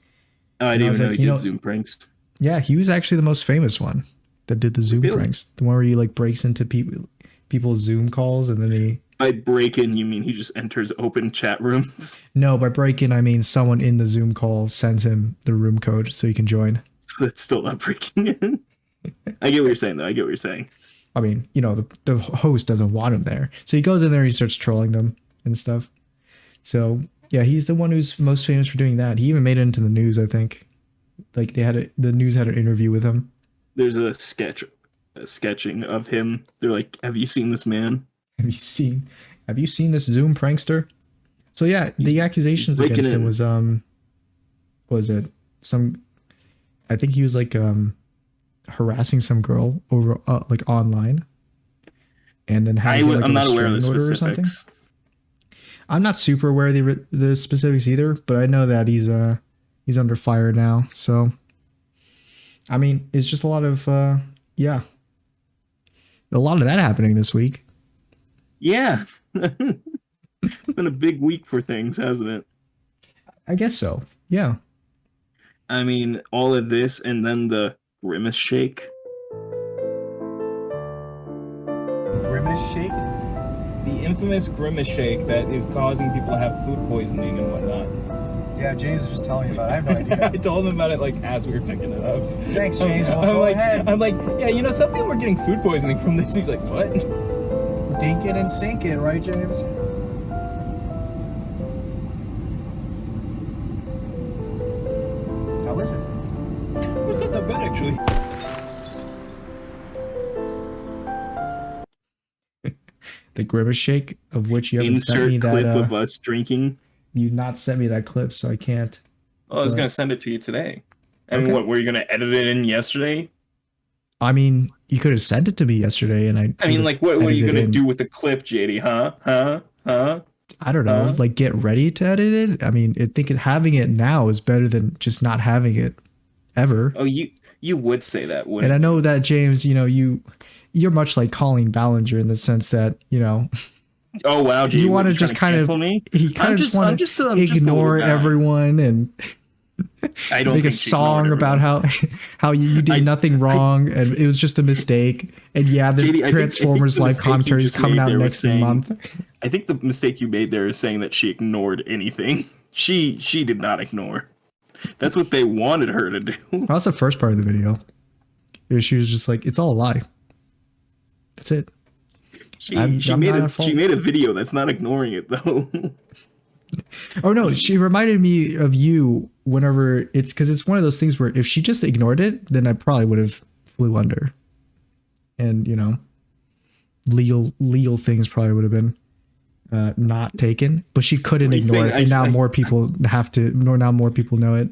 [SPEAKER 2] Oh, I
[SPEAKER 1] And I
[SPEAKER 2] didn't
[SPEAKER 1] was
[SPEAKER 2] even know
[SPEAKER 1] like,
[SPEAKER 2] he
[SPEAKER 1] you
[SPEAKER 2] did
[SPEAKER 1] know-
[SPEAKER 2] Zoom pranks.
[SPEAKER 1] Yeah, he was actually the most famous one that did the Zoom
[SPEAKER 2] Really?
[SPEAKER 1] pranks. The one where he like breaks into people's Zoom calls and then they
[SPEAKER 2] By break in, you mean he just enters open chat rooms?
[SPEAKER 1] no, by break in I mean someone in the Zoom call sends him the room code so he can join.
[SPEAKER 2] That's still not breaking in. I get what you're saying, though. I get what you're saying.
[SPEAKER 1] I mean, the host doesn't want him there. So he goes in there and he starts trolling them and stuff. So yeah, he's the one who's most famous for doing that. He even made it into the news, I think. Like the news had an interview with him.
[SPEAKER 2] There's a sketching of him. They're like, "Have you seen this man?"
[SPEAKER 1] Have you seen this Zoom prankster? So yeah, the accusations
[SPEAKER 2] breaking
[SPEAKER 1] against him
[SPEAKER 2] in.
[SPEAKER 1] was it some? I think he was like harassing some girl over like online, and then had to get like a
[SPEAKER 2] I'm not aware of the
[SPEAKER 1] restraining order or something.
[SPEAKER 2] specifics.
[SPEAKER 1] I'm not super aware of the specifics either, but I know that he's under fire now. So I mean, it's just a lot of yeah, a lot of that happening this week.
[SPEAKER 2] Yeah. Been a big week for things, hasn't it?
[SPEAKER 1] I guess so. Yeah.
[SPEAKER 2] I mean, all of this and then the grimace shake.
[SPEAKER 4] Grimace shake?
[SPEAKER 2] The infamous grimace shake that is causing people to have food poisoning and whatnot.
[SPEAKER 4] Yeah, James was just telling me about it. I have no idea.
[SPEAKER 2] I told him about it like as we were picking it up.
[SPEAKER 4] Thanks, James. Well,
[SPEAKER 2] I'm
[SPEAKER 4] go
[SPEAKER 2] like,
[SPEAKER 4] ahead.
[SPEAKER 2] I'm like, yeah, you know, some people were getting food poisoning from this. He's like, what?
[SPEAKER 4] Dink it and sink it, right, James? How is it?
[SPEAKER 2] It's not that bad, actually.
[SPEAKER 1] The grimace shake, of which you haven't sent me
[SPEAKER 2] Insert
[SPEAKER 1] that.
[SPEAKER 2] clip of us drinking.
[SPEAKER 1] You not sent me that clip, so I can't.
[SPEAKER 2] Oh, I was
[SPEAKER 1] But-
[SPEAKER 2] gonna send it to you today. I mean,
[SPEAKER 1] Okay.
[SPEAKER 2] what were you gonna edit it in yesterday?
[SPEAKER 1] I mean, you could have sent it to me yesterday, and
[SPEAKER 2] I mean,
[SPEAKER 1] would've
[SPEAKER 2] like, what are you
[SPEAKER 1] edited
[SPEAKER 2] gonna
[SPEAKER 1] in.
[SPEAKER 2] do with the clip, JD? Huh?
[SPEAKER 1] I don't know.
[SPEAKER 2] Huh?
[SPEAKER 1] Like, get ready to edit it. I mean, having it now is better than just not having it ever.
[SPEAKER 2] Oh, you would say that, wouldn't
[SPEAKER 1] And I
[SPEAKER 2] you?
[SPEAKER 1] know that James, you're much like Colleen Ballinger in the sense that
[SPEAKER 2] Oh wow, JD,
[SPEAKER 1] you
[SPEAKER 2] what,
[SPEAKER 1] want to
[SPEAKER 2] you
[SPEAKER 1] just
[SPEAKER 2] trying
[SPEAKER 1] kind of
[SPEAKER 2] cancel me?
[SPEAKER 1] he kind
[SPEAKER 2] I'm
[SPEAKER 1] of
[SPEAKER 2] just-
[SPEAKER 1] just want
[SPEAKER 2] I'm
[SPEAKER 1] to
[SPEAKER 2] just a little
[SPEAKER 1] ignore
[SPEAKER 2] guy.
[SPEAKER 1] everyone and
[SPEAKER 2] I don't
[SPEAKER 1] make a
[SPEAKER 2] think she
[SPEAKER 1] song
[SPEAKER 2] ignored
[SPEAKER 1] about
[SPEAKER 2] everyone.
[SPEAKER 1] how you did nothing wrong and it was just a mistake. And yeah, the
[SPEAKER 2] JD, I think
[SPEAKER 1] Transformers
[SPEAKER 2] the
[SPEAKER 1] live
[SPEAKER 2] mistake you
[SPEAKER 1] commentary is
[SPEAKER 2] just
[SPEAKER 1] coming
[SPEAKER 2] made
[SPEAKER 1] out
[SPEAKER 2] there was
[SPEAKER 1] next
[SPEAKER 2] saying-
[SPEAKER 1] month.
[SPEAKER 2] I think the mistake you made there is saying that she ignored anything. She did not ignore. That's what they wanted her to do.
[SPEAKER 1] That was the first part of the video. She was just like, it's all a lie. That's it.
[SPEAKER 2] She
[SPEAKER 1] I'm
[SPEAKER 2] made
[SPEAKER 1] not at fault.
[SPEAKER 2] she made a video that's not ignoring it though.
[SPEAKER 1] Oh no, she reminded me of you whenever because it's one of those things where if she just ignored it, then I probably would have flew under. And legal things probably would have been not taken, but she couldn't
[SPEAKER 2] What are you
[SPEAKER 1] ignore
[SPEAKER 2] saying?
[SPEAKER 1] it, and now
[SPEAKER 2] I-
[SPEAKER 1] more people now more people know it.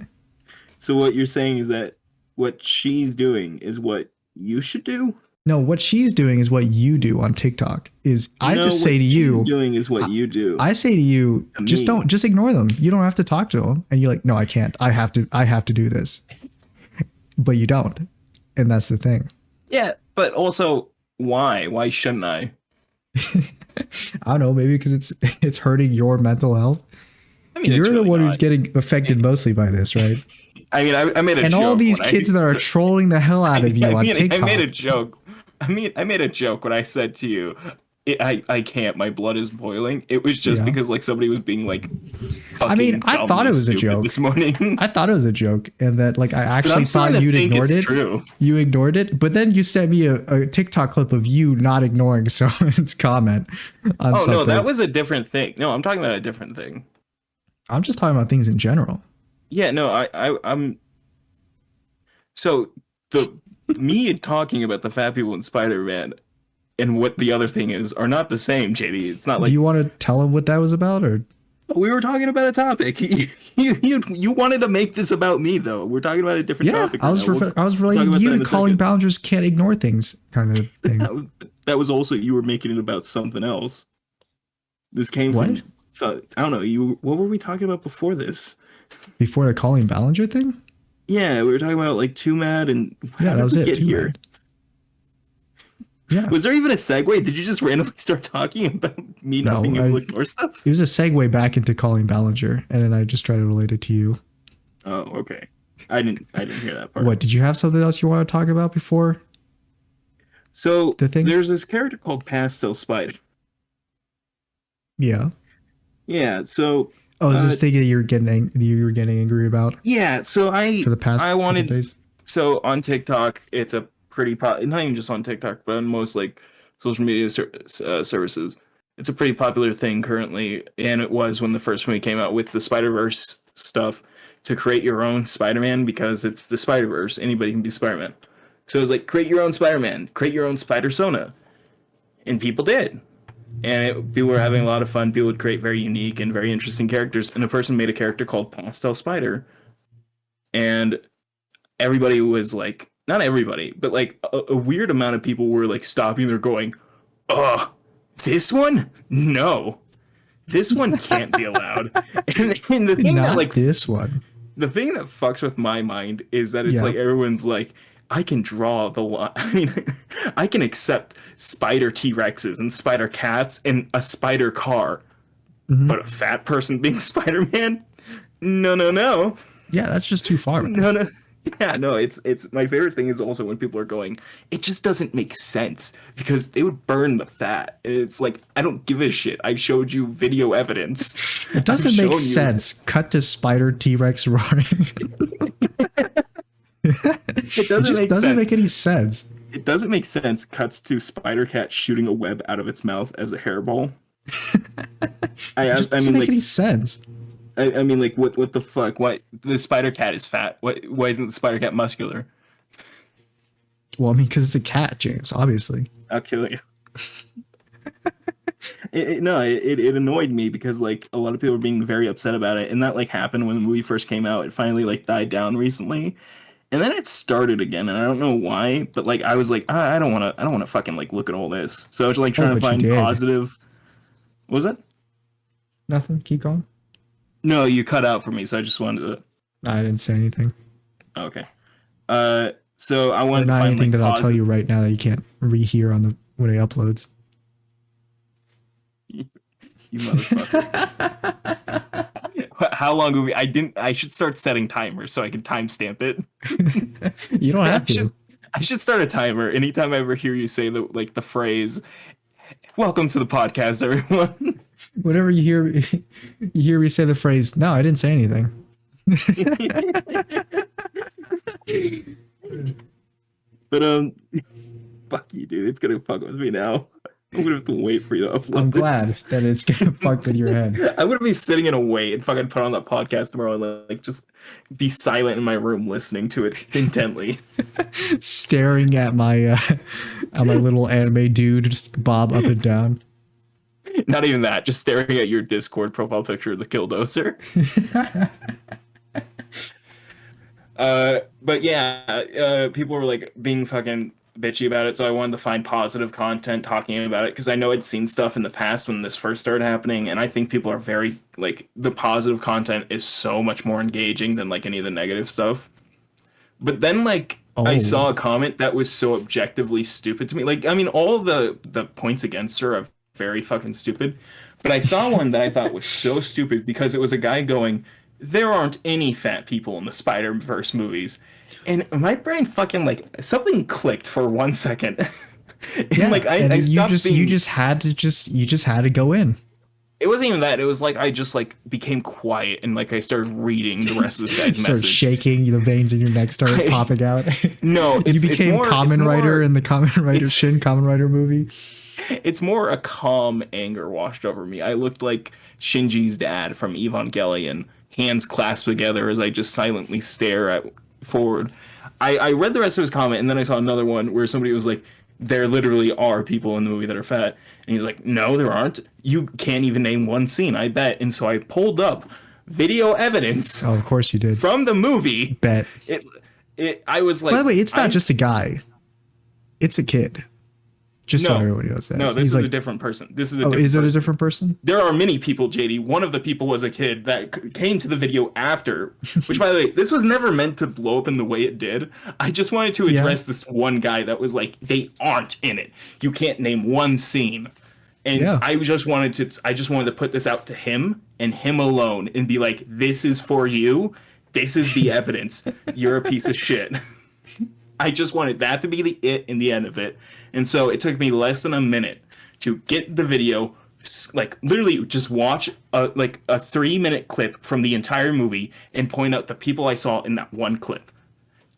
[SPEAKER 2] So what you're saying is that what she's doing is what you should do?
[SPEAKER 1] No, what she's doing is what you do on TikTok. I
[SPEAKER 2] No,
[SPEAKER 1] just say
[SPEAKER 2] what
[SPEAKER 1] to you,
[SPEAKER 2] she's doing is what you do.
[SPEAKER 1] I say to you,
[SPEAKER 2] To
[SPEAKER 1] just
[SPEAKER 2] me.
[SPEAKER 1] just ignore them. You don't have to talk to them. And you're like, no, I can't. I have to do this. But you don't. And that's the thing.
[SPEAKER 2] Yeah, but also why? Why shouldn't I?
[SPEAKER 1] I don't know, maybe because it's hurting your mental health.
[SPEAKER 2] I mean, it's
[SPEAKER 1] You're the
[SPEAKER 2] really
[SPEAKER 1] one who's
[SPEAKER 2] not.
[SPEAKER 1] getting affected mostly by this, right?
[SPEAKER 2] I mean, I made a
[SPEAKER 1] And
[SPEAKER 2] joke.
[SPEAKER 1] all these
[SPEAKER 2] when I-
[SPEAKER 1] kids that are trolling the hell out of you on TikTok.
[SPEAKER 2] I made a joke. I made a joke when I said to you, I can't. My blood is boiling. It was just
[SPEAKER 1] Yeah.
[SPEAKER 2] because like somebody was being like.
[SPEAKER 1] I mean, I
[SPEAKER 2] dumb
[SPEAKER 1] thought it
[SPEAKER 2] and
[SPEAKER 1] was a
[SPEAKER 2] stupid
[SPEAKER 1] joke.
[SPEAKER 2] this morning.
[SPEAKER 1] I thought it was a joke, and that like I
[SPEAKER 2] But
[SPEAKER 1] actually
[SPEAKER 2] I'm
[SPEAKER 1] thought
[SPEAKER 2] starting to
[SPEAKER 1] you'd
[SPEAKER 2] think
[SPEAKER 1] ignored
[SPEAKER 2] it's
[SPEAKER 1] it.
[SPEAKER 2] true.
[SPEAKER 1] You ignored it, but then you sent me a TikTok clip of you not ignoring someone's comment on
[SPEAKER 2] Oh
[SPEAKER 1] something.
[SPEAKER 2] no, that was a different thing. No, I'm talking about a different thing.
[SPEAKER 1] I'm just talking about things in general.
[SPEAKER 2] Yeah, no, I'm. So me talking about the fat people in Spider-Man and what the other thing is are not the same, JD. It's not like
[SPEAKER 1] Do you want to tell him what that was about, or
[SPEAKER 2] we were talking about a topic. You wanted to make this about me though. We're talking about a different
[SPEAKER 1] yeah?
[SPEAKER 2] topic.
[SPEAKER 1] I was
[SPEAKER 2] right now.
[SPEAKER 1] I was
[SPEAKER 2] talk
[SPEAKER 1] relating
[SPEAKER 2] about
[SPEAKER 1] you
[SPEAKER 2] that in
[SPEAKER 1] to
[SPEAKER 2] a
[SPEAKER 1] calling
[SPEAKER 2] second.
[SPEAKER 1] Ballingers can't ignore things kind of thing.
[SPEAKER 2] That was also you were making it about something else. This came
[SPEAKER 1] What?
[SPEAKER 2] from. So I don't know. What were we talking about before this?
[SPEAKER 1] Before the calling Ballinger thing.
[SPEAKER 2] Yeah, we were talking about like Too Mad and how
[SPEAKER 1] Yeah,
[SPEAKER 2] did
[SPEAKER 1] that was
[SPEAKER 2] we
[SPEAKER 1] it.
[SPEAKER 2] get
[SPEAKER 1] Too
[SPEAKER 2] here?
[SPEAKER 1] bad. Yeah.
[SPEAKER 2] Was there even a segue? Did you just randomly start talking about me not
[SPEAKER 1] No,
[SPEAKER 2] being able to
[SPEAKER 1] I-
[SPEAKER 2] ignore stuff?
[SPEAKER 1] It was a segue back into calling Ballinger, and then I just tried to relate it to you.
[SPEAKER 2] Oh, okay. I didn't hear that part.
[SPEAKER 1] What, did you have something else you want to talk about before?
[SPEAKER 2] So
[SPEAKER 1] The thing?
[SPEAKER 2] there's this character called Pastel Spider.
[SPEAKER 1] Yeah.
[SPEAKER 2] Yeah. So
[SPEAKER 1] Oh, is this thing that you were getting angry about
[SPEAKER 2] yeah. So
[SPEAKER 1] for the past
[SPEAKER 2] I
[SPEAKER 1] couple
[SPEAKER 2] wanted
[SPEAKER 1] days?
[SPEAKER 2] so on TikTok, it's a pretty not even just on TikTok, but on most like social media services. It's a pretty popular thing currently, and it was when the first movie came out with the Spider-Verse stuff to create your own Spider-Man because it's the Spider-Verse. Anybody can be Spider-Man. So it was like create your own Spider-Man, create your own Spider-Sona, and people did. and people were having a lot of fun. People would create very unique and very interesting characters, and a person made a character called Pastel Spider, and everybody was like, not everybody, but like a weird amount of people were like stopping there going, this one? No. This one can't be allowed. And the thing
[SPEAKER 1] Not
[SPEAKER 2] that like
[SPEAKER 1] this one.
[SPEAKER 2] the thing that fucks with my mind is that it's
[SPEAKER 1] Yeah.
[SPEAKER 2] like everyone's like, I can draw the line. I mean, I can accept spider T-Rexes and spider cats and a spider car,
[SPEAKER 1] Mhm.
[SPEAKER 2] but a fat person being Spider-Man? No, no, no.
[SPEAKER 1] Yeah, that's just too far. Man.
[SPEAKER 2] No, no. Yeah, no, it's my favorite thing is also when people are going, it just doesn't make sense because they would burn the fat. It's like, I don't give a shit. I showed you video evidence.
[SPEAKER 1] It doesn't
[SPEAKER 2] I've
[SPEAKER 1] make
[SPEAKER 2] shown you-
[SPEAKER 1] sense. Cut to Spider T-Rex roaring.
[SPEAKER 2] It doesn't
[SPEAKER 1] just
[SPEAKER 2] make
[SPEAKER 1] doesn't
[SPEAKER 2] sense.
[SPEAKER 1] make any sense.
[SPEAKER 2] It doesn't make sense. Cuts to Spider Cat shooting a web out of its mouth as a hairball.
[SPEAKER 1] It just doesn't make any sense.
[SPEAKER 2] I mean, like, what the fuck? Why the Spider Cat is fat? Why isn't the Spider Cat muscular?
[SPEAKER 1] Well, I mean, because it's a cat, James. Obviously.
[SPEAKER 2] I'll kill you. It annoyed me because like a lot of people were being very upset about it, and that like happened when the movie first came out. It finally like died down recently, and then it started again, and I don't know why, but like I was like, I don't want to fucking like look at all this. So I was like trying to
[SPEAKER 1] but you
[SPEAKER 2] find
[SPEAKER 1] did.
[SPEAKER 2] positive. What was it?
[SPEAKER 1] Nothing. Keep going.
[SPEAKER 2] No, you cut out for me, so I just wanted to.
[SPEAKER 1] I didn't say anything.
[SPEAKER 2] Okay. So I
[SPEAKER 1] Or
[SPEAKER 2] wanted to
[SPEAKER 1] not
[SPEAKER 2] find
[SPEAKER 1] anything
[SPEAKER 2] like
[SPEAKER 1] that I'll tell you right now that you can't rehear on the when it uploads.
[SPEAKER 2] You motherfucker. How long will we? I should start setting timers so I can timestamp it.
[SPEAKER 1] You don't have to.
[SPEAKER 2] I should start a timer anytime I ever hear you say the phrase "Welcome to the podcast, everyone."
[SPEAKER 1] Whenever you hear me say the phrase, "No, I didn't say anything."
[SPEAKER 2] But fuck you, dude. It's gonna fuck with me now. I'm gonna have to wait for you to upload.
[SPEAKER 1] I'm
[SPEAKER 2] this.
[SPEAKER 1] glad that it's gonna fuck with your head.
[SPEAKER 2] I'm gonna be sitting in a wait and fucking put on that podcast tomorrow and like just be silent in my room listening to it intently.
[SPEAKER 1] Staring at my little anime dude just bob up and down.
[SPEAKER 2] Not even that, just staring at your Discord profile picture of the Killdozer. But yeah, people were like being fucking bitchy about it, so I wanted to find positive content talking about it because I know I'd seen stuff in the past when this first started happening, and I think people are very like the positive content is so much more engaging than like any of the negative stuff. But then like I saw a comment that was so objectively stupid to me. Like I mean, all of the points against her are very fucking stupid, but I saw one that I thought was so stupid because it was a guy going, "There aren't any fat people in the Spider-Verse movies." And my brain fucking like something clicked for 1 second. And
[SPEAKER 1] Yeah,
[SPEAKER 2] like
[SPEAKER 1] and
[SPEAKER 2] I stopped being,
[SPEAKER 1] you just had to go in.
[SPEAKER 2] it wasn't even that. It was like I just like became quiet and like I started reading the rest of this
[SPEAKER 1] You
[SPEAKER 2] guy's
[SPEAKER 1] started
[SPEAKER 2] message.
[SPEAKER 1] shaking, the veins in your neck started popping out.
[SPEAKER 2] No,
[SPEAKER 1] You
[SPEAKER 2] it's
[SPEAKER 1] became
[SPEAKER 2] more,
[SPEAKER 1] Kamen Rider in the Kamen Rider Kamen Rider movie.
[SPEAKER 2] It's more a calm anger washed over me. I looked like Shinji's dad from Evangelion, hands clasped together as I just silently stare forward. I read the rest of his comment, and then I saw another one where somebody was like, there literally are people in the movie that are fat. And he's like, no, there aren't. You can't even name one scene, I bet. And so I pulled up video evidence
[SPEAKER 1] Oh, of course you did.
[SPEAKER 2] from the movie.
[SPEAKER 1] Bet.
[SPEAKER 2] I was like...
[SPEAKER 1] By the way, it's not just a guy. It's a kid. Just so everybody knows that.
[SPEAKER 2] No, this
[SPEAKER 1] He's
[SPEAKER 2] is
[SPEAKER 1] like,
[SPEAKER 2] a different person. This is a
[SPEAKER 1] oh,
[SPEAKER 2] different
[SPEAKER 1] is it a
[SPEAKER 2] person.
[SPEAKER 1] different person?
[SPEAKER 2] There are many people, JD. One of the people was a kid that came to the video after, which, by the way, this was never meant to blow up in the way it did. I just wanted to address this one guy that was like, they aren't in it. You can't name one scene. And I just wanted to put this out to him and him alone and be like, this is for you. This is the evidence. You're a piece of shit. I just wanted that to be the it in the end of it. And so it took me less than a minute to get the video, like literally just watch a 3-minute clip from the entire movie and point out the people I saw in that one clip.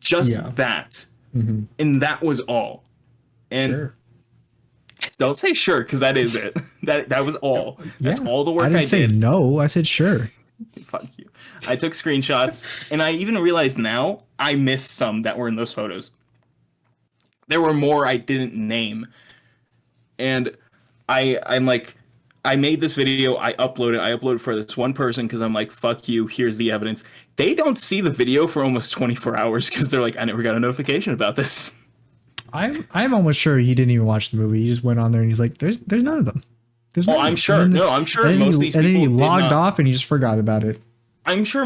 [SPEAKER 2] Just that. Mm-hmm. And that was all. And don't say sure, because that is it. That was all. That's all the work I did.
[SPEAKER 1] I didn't say no. I said sure.
[SPEAKER 2] Fuck you. I took screenshots, and I even realized now I missed some that were in those photos. There were more I didn't name. And I'm like, I made this video, I upload it for this one person because I'm like, fuck you, here's the evidence. They don't see the video for almost 24 hours because they're like, I never got a notification about this.
[SPEAKER 1] I'm almost sure he didn't even watch the movie. He just went on there and he's like, there's none of them. There's
[SPEAKER 2] Oh,
[SPEAKER 1] none of
[SPEAKER 2] I'm
[SPEAKER 1] them.
[SPEAKER 2] sure.
[SPEAKER 1] And then-
[SPEAKER 2] No, I'm sure
[SPEAKER 1] and then
[SPEAKER 2] most
[SPEAKER 1] he,
[SPEAKER 2] of these
[SPEAKER 1] and then
[SPEAKER 2] people
[SPEAKER 1] he
[SPEAKER 2] did
[SPEAKER 1] logged
[SPEAKER 2] not.
[SPEAKER 1] off and he just forgot about it.
[SPEAKER 2] I'm sure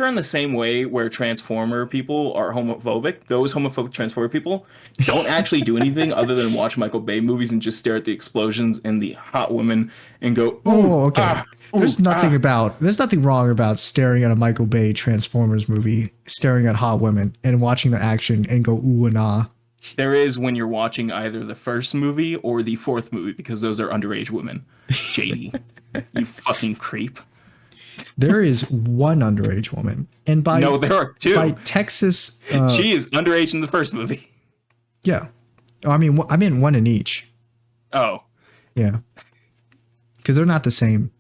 [SPEAKER 2] in the same way where transformer people are homophobic, those homophobic transformer people don't actually do anything other than watch Michael Bay movies and just stare at the explosions and the hot women and go, ooh,
[SPEAKER 1] Oh, okay.
[SPEAKER 2] ah, ooh,
[SPEAKER 1] there's nothing wrong about staring at a Michael Bay Transformers movie, staring at hot women, and watching the action and go ooh and ah.
[SPEAKER 2] There is when you're watching either the first movie or the fourth movie because those are underage women. JD, you fucking creep.
[SPEAKER 1] There is one underage woman, and
[SPEAKER 2] No, there are two.
[SPEAKER 1] by Texas.
[SPEAKER 2] She is underage in the first movie.
[SPEAKER 1] Yeah, oh, I mean one in each.
[SPEAKER 2] Oh
[SPEAKER 1] Yeah, because they're not the same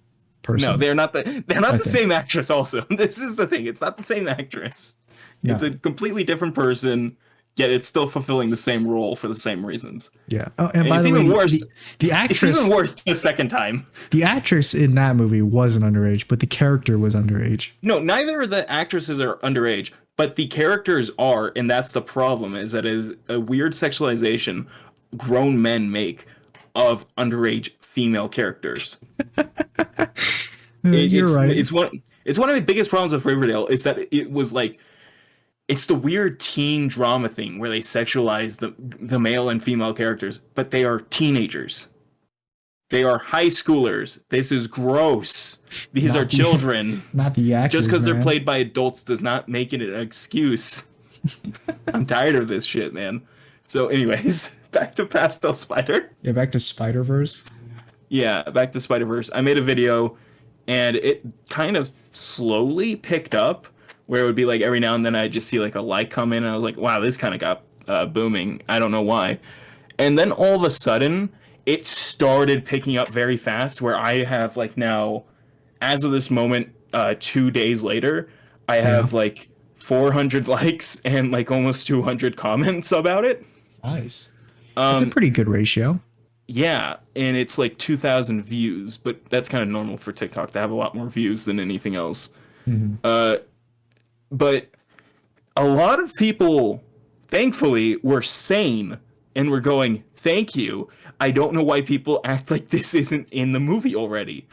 [SPEAKER 1] person.
[SPEAKER 2] no, they're not the
[SPEAKER 1] think.
[SPEAKER 2] same actress. Also, this is the thing. It's not the same actress.
[SPEAKER 1] No.
[SPEAKER 2] It's a completely different person. Yet it's still fulfilling the same role for the same reasons.
[SPEAKER 1] Yeah. Oh, and by
[SPEAKER 2] It's
[SPEAKER 1] the way,
[SPEAKER 2] even worse.
[SPEAKER 1] the
[SPEAKER 2] It's
[SPEAKER 1] actress,
[SPEAKER 2] even worse the second time.
[SPEAKER 1] the actress in that movie wasn't underage, but the character was underage.
[SPEAKER 2] No, neither of the actresses are underage, but the characters are, and that's the problem. Is that it is a weird sexualization grown men make of underage female characters.
[SPEAKER 1] You're
[SPEAKER 2] it's,
[SPEAKER 1] right.
[SPEAKER 2] It's one of the biggest problems with Riverdale is that it was like it's the weird teen drama thing where they sexualize the male and female characters, but they are teenagers. They are high schoolers. This is gross. These are children.
[SPEAKER 1] Not the actors.
[SPEAKER 2] Just because they're
[SPEAKER 1] man.
[SPEAKER 2] played by adults does not make it an excuse. I'm tired of this shit, man. So, anyways, back to Pastel Spider.
[SPEAKER 1] Yeah, back to Spider Verse.
[SPEAKER 2] Yeah, back to Spider-Verse. I made a video, and it kind of slowly picked up, where it would be like every now and then I'd just see like a like come in, and I was like, wow, this kind of got booming. I don't know why. And then all of a sudden, it started picking up very fast, where I have like now, as of this moment, 2 days later, I have like 400 likes and like almost 200 comments about it.
[SPEAKER 1] Nice. That's a pretty good ratio.
[SPEAKER 2] Yeah, and it's like 2,000 views, but that's kind of normal for TikTok to have a lot more views than anything else. But a lot of people, thankfully, were sane and were going, thank you. I don't know why people act like this isn't in the movie already.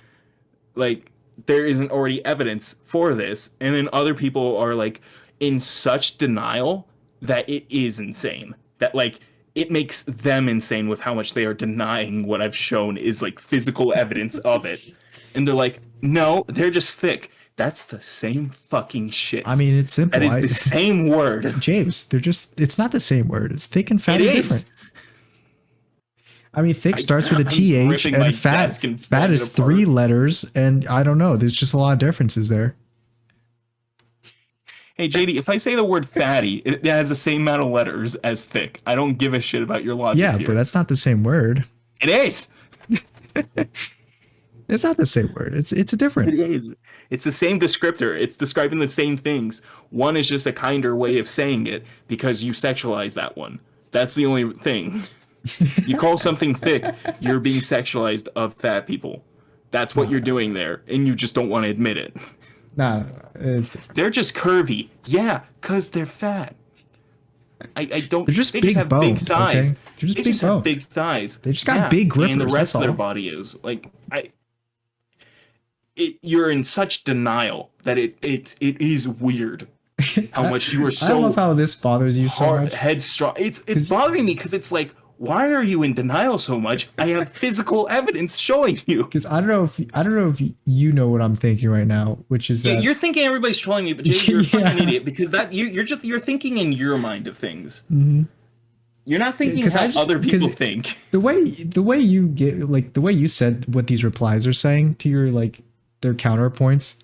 [SPEAKER 2] Like, there isn't already evidence for this. And then other people are like in such denial that it is insane. That like it makes them insane with how much they are denying what I've shown is like physical evidence of it. And they're like, no, they're just thick. That's the same fucking shit.
[SPEAKER 1] I mean, it's simple.
[SPEAKER 2] that is the same word.
[SPEAKER 1] James, it's not the same word. It's thick and fat
[SPEAKER 2] It
[SPEAKER 1] are
[SPEAKER 2] is.
[SPEAKER 1] different. I mean, thick starts with a
[SPEAKER 2] I'm
[SPEAKER 1] TH
[SPEAKER 2] ripping my
[SPEAKER 1] and fat
[SPEAKER 2] desk and
[SPEAKER 1] fat
[SPEAKER 2] falling
[SPEAKER 1] is
[SPEAKER 2] apart.
[SPEAKER 1] 3 letters, and I don't know. There's just a lot of differences there.
[SPEAKER 2] Hey JD, if I say the word fatty, it has the same amount of letters as thick. I don't give a shit about your logic
[SPEAKER 1] Yeah,
[SPEAKER 2] here.
[SPEAKER 1] but that's not the same word.
[SPEAKER 2] It is.
[SPEAKER 1] It's not the same word. It's a different.
[SPEAKER 2] It is. It's the same descriptor. It's describing the same things. One is just a kinder way of saying it because you sexualize that one. That's the only thing. You call something thick, you're being sexualized of fat people. That's what you're doing there, and you just don't want to admit it.
[SPEAKER 1] No, it's different.
[SPEAKER 2] They're just curvy. Yeah, because they're fat. I don't.
[SPEAKER 1] They're just
[SPEAKER 2] they
[SPEAKER 1] big
[SPEAKER 2] just have big
[SPEAKER 1] boned,
[SPEAKER 2] thighs.
[SPEAKER 1] okay? They're just
[SPEAKER 2] They
[SPEAKER 1] big
[SPEAKER 2] just have
[SPEAKER 1] boned.
[SPEAKER 2] big thighs.
[SPEAKER 1] They just got big grippers,
[SPEAKER 2] and the
[SPEAKER 1] that's
[SPEAKER 2] rest of their
[SPEAKER 1] all.
[SPEAKER 2] body is like you're in such denial that it is weird how much you are
[SPEAKER 1] I
[SPEAKER 2] so
[SPEAKER 1] love how this bothers you so
[SPEAKER 2] hard
[SPEAKER 1] much.
[SPEAKER 2] headstrong. It's bothering me because it's like, why are you in denial so much? I have physical evidence showing you.
[SPEAKER 1] Because I don't know if you know what I'm thinking right now, which is
[SPEAKER 2] Yeah,
[SPEAKER 1] that
[SPEAKER 2] you're thinking everybody's trolling me, but you're a
[SPEAKER 1] Yeah.
[SPEAKER 2] fucking idiot because that you're thinking in your mind of things. You're not thinking
[SPEAKER 1] 'cause I
[SPEAKER 2] how
[SPEAKER 1] just-
[SPEAKER 2] other people
[SPEAKER 1] 'cause-
[SPEAKER 2] think.
[SPEAKER 1] the way you get like the way you said what these replies are saying to your like their counterpoints,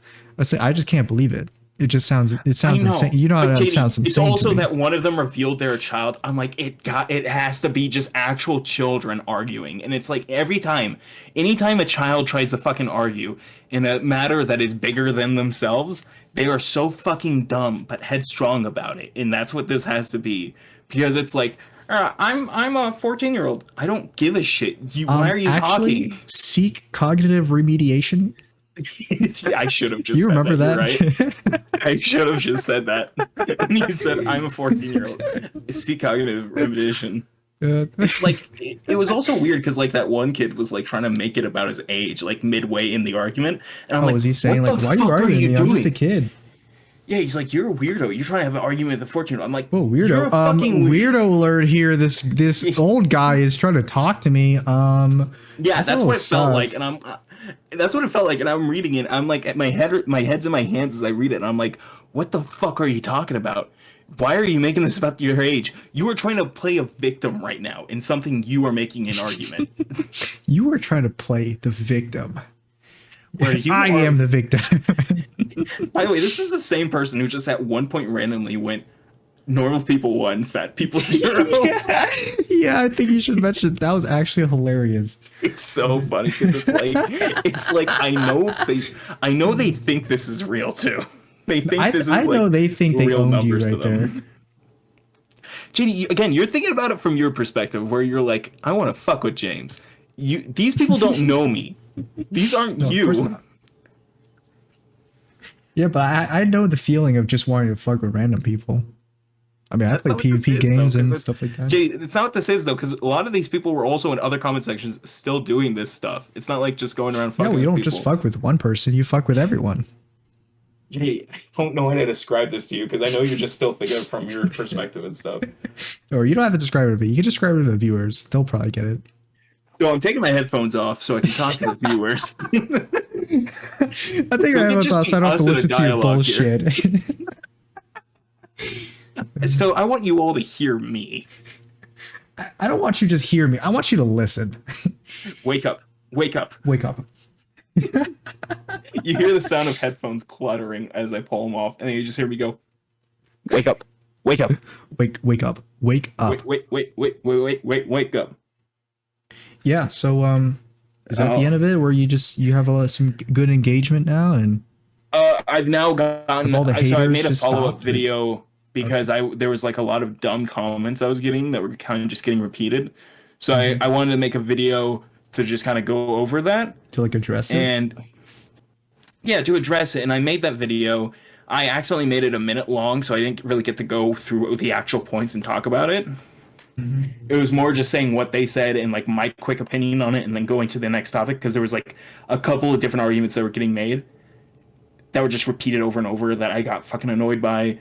[SPEAKER 1] I just can't believe it. It sounds
[SPEAKER 2] I know.
[SPEAKER 1] insane. You know how
[SPEAKER 2] But
[SPEAKER 1] that
[SPEAKER 2] JD,
[SPEAKER 1] sounds insane.
[SPEAKER 2] It's
[SPEAKER 1] to
[SPEAKER 2] also
[SPEAKER 1] me.
[SPEAKER 2] that one of them revealed they're a child. I'm like, it has to be just actual children arguing. And it's like anytime a child tries to fucking argue in a matter that is bigger than themselves, they are so fucking dumb but headstrong about it. And that's what this has to be. Because it's like, I'm a 14-year-old. I don't give a shit. Why are you
[SPEAKER 1] Actually,
[SPEAKER 2] talking?
[SPEAKER 1] seek cognitive remediation.
[SPEAKER 2] I should have just
[SPEAKER 1] You
[SPEAKER 2] said
[SPEAKER 1] remember
[SPEAKER 2] that. You're right.
[SPEAKER 1] that?
[SPEAKER 2] I should have just said that. And you said I'm a 14-year-old. See cognitive remediation. It's like it was also weird because like that one kid was like trying to make it about his age, like midway in the argument, and I'm
[SPEAKER 1] Oh,
[SPEAKER 2] like,
[SPEAKER 1] was he saying
[SPEAKER 2] "What
[SPEAKER 1] like,
[SPEAKER 2] the
[SPEAKER 1] why are you
[SPEAKER 2] fuck
[SPEAKER 1] arguing with me? I'm
[SPEAKER 2] doing?"
[SPEAKER 1] just a kid.
[SPEAKER 2] Yeah, he's like, "You're a weirdo. You're trying to have an argument with a 14-year-old." I'm like,
[SPEAKER 1] Whoa,
[SPEAKER 2] "You're
[SPEAKER 1] weirdo.
[SPEAKER 2] a fucking
[SPEAKER 1] Weirdo alert here. This old guy is trying to talk to me.
[SPEAKER 2] Yeah,
[SPEAKER 1] that's a
[SPEAKER 2] that's
[SPEAKER 1] little
[SPEAKER 2] what it felt like,
[SPEAKER 1] sus.
[SPEAKER 2] and that's what it felt like, and I'm reading it. I'm like, my head's in my hands as I read it, and I'm like, what the fuck are you talking about? Why are you making this about your age? You are trying to play a victim right now in something you are making an argument
[SPEAKER 1] You were trying to play the victim.
[SPEAKER 2] where you
[SPEAKER 1] I
[SPEAKER 2] are.
[SPEAKER 1] am the victim.
[SPEAKER 2] By the way, this is the same person who just at one point randomly went normal people 1, fat people 0.
[SPEAKER 1] yeah, yeah. I think you should mention that was actually hilarious.
[SPEAKER 2] It's so funny because it's like I know they think this is real too. They think this is
[SPEAKER 1] I know
[SPEAKER 2] like
[SPEAKER 1] they think they
[SPEAKER 2] real
[SPEAKER 1] owned you
[SPEAKER 2] numbers to
[SPEAKER 1] right there.
[SPEAKER 2] them. JD, again, you're thinking about it from your perspective, where you're like, I want to fuck with James. These people don't know me. These aren't
[SPEAKER 1] No, of course
[SPEAKER 2] you.
[SPEAKER 1] not. Yeah, but I know the feeling of just wanting to fuck with random people. I mean, I
[SPEAKER 2] That's
[SPEAKER 1] play
[SPEAKER 2] not what this
[SPEAKER 1] PvP
[SPEAKER 2] is,
[SPEAKER 1] games
[SPEAKER 2] though, 'cause
[SPEAKER 1] and stuff like that.
[SPEAKER 2] JD, it's not what this is though, because a lot of these people were also in other comment sections still doing this stuff. It's not like just going around
[SPEAKER 1] Yeah,
[SPEAKER 2] fucking
[SPEAKER 1] well, you
[SPEAKER 2] with
[SPEAKER 1] don't
[SPEAKER 2] people.
[SPEAKER 1] just fuck with one person; you fuck with everyone.
[SPEAKER 2] JD, I don't know how to describe this to you because I know you're just still thinking it from your perspective and stuff.
[SPEAKER 1] Or you don't have to describe it to me. You can describe it to the viewers; they'll probably get it.
[SPEAKER 2] So I'm taking my headphones off so I can talk to the viewers.
[SPEAKER 1] I think
[SPEAKER 2] So
[SPEAKER 1] I
[SPEAKER 2] it could
[SPEAKER 1] have
[SPEAKER 2] just
[SPEAKER 1] so I
[SPEAKER 2] be
[SPEAKER 1] don't have
[SPEAKER 2] us
[SPEAKER 1] to
[SPEAKER 2] in a
[SPEAKER 1] listen to your
[SPEAKER 2] dialogue here.
[SPEAKER 1] bullshit.
[SPEAKER 2] So I want you all to hear me.
[SPEAKER 1] I don't want you to just hear me. I want you to listen.
[SPEAKER 2] Wake up. Wake up.
[SPEAKER 1] Wake up.
[SPEAKER 2] You hear the sound of headphones cluttering as I pull them off, and then you just hear me go, wake up. Wake up.
[SPEAKER 1] Wake up. Wake up.
[SPEAKER 2] Wake up.
[SPEAKER 1] Yeah. So is that the end of it, where you have some good engagement now, and
[SPEAKER 2] I've now gotten.
[SPEAKER 1] Have all the
[SPEAKER 2] So I
[SPEAKER 1] haters
[SPEAKER 2] made a
[SPEAKER 1] just
[SPEAKER 2] follow-up
[SPEAKER 1] stopped?
[SPEAKER 2] video because there was like a lot of dumb comments I was getting that were kind of just getting repeated. So I wanted to make a video to just kind of go over that
[SPEAKER 1] to like address it?
[SPEAKER 2] and yeah, to address it. And I made that video. I accidentally made it a minute long, so I didn't really get to go through the actual points and talk about it. It was more just saying what they said and like my quick opinion on it, and then going to the next topic because there was like a couple of different arguments that were getting made that were just repeated over and over that I got fucking annoyed by.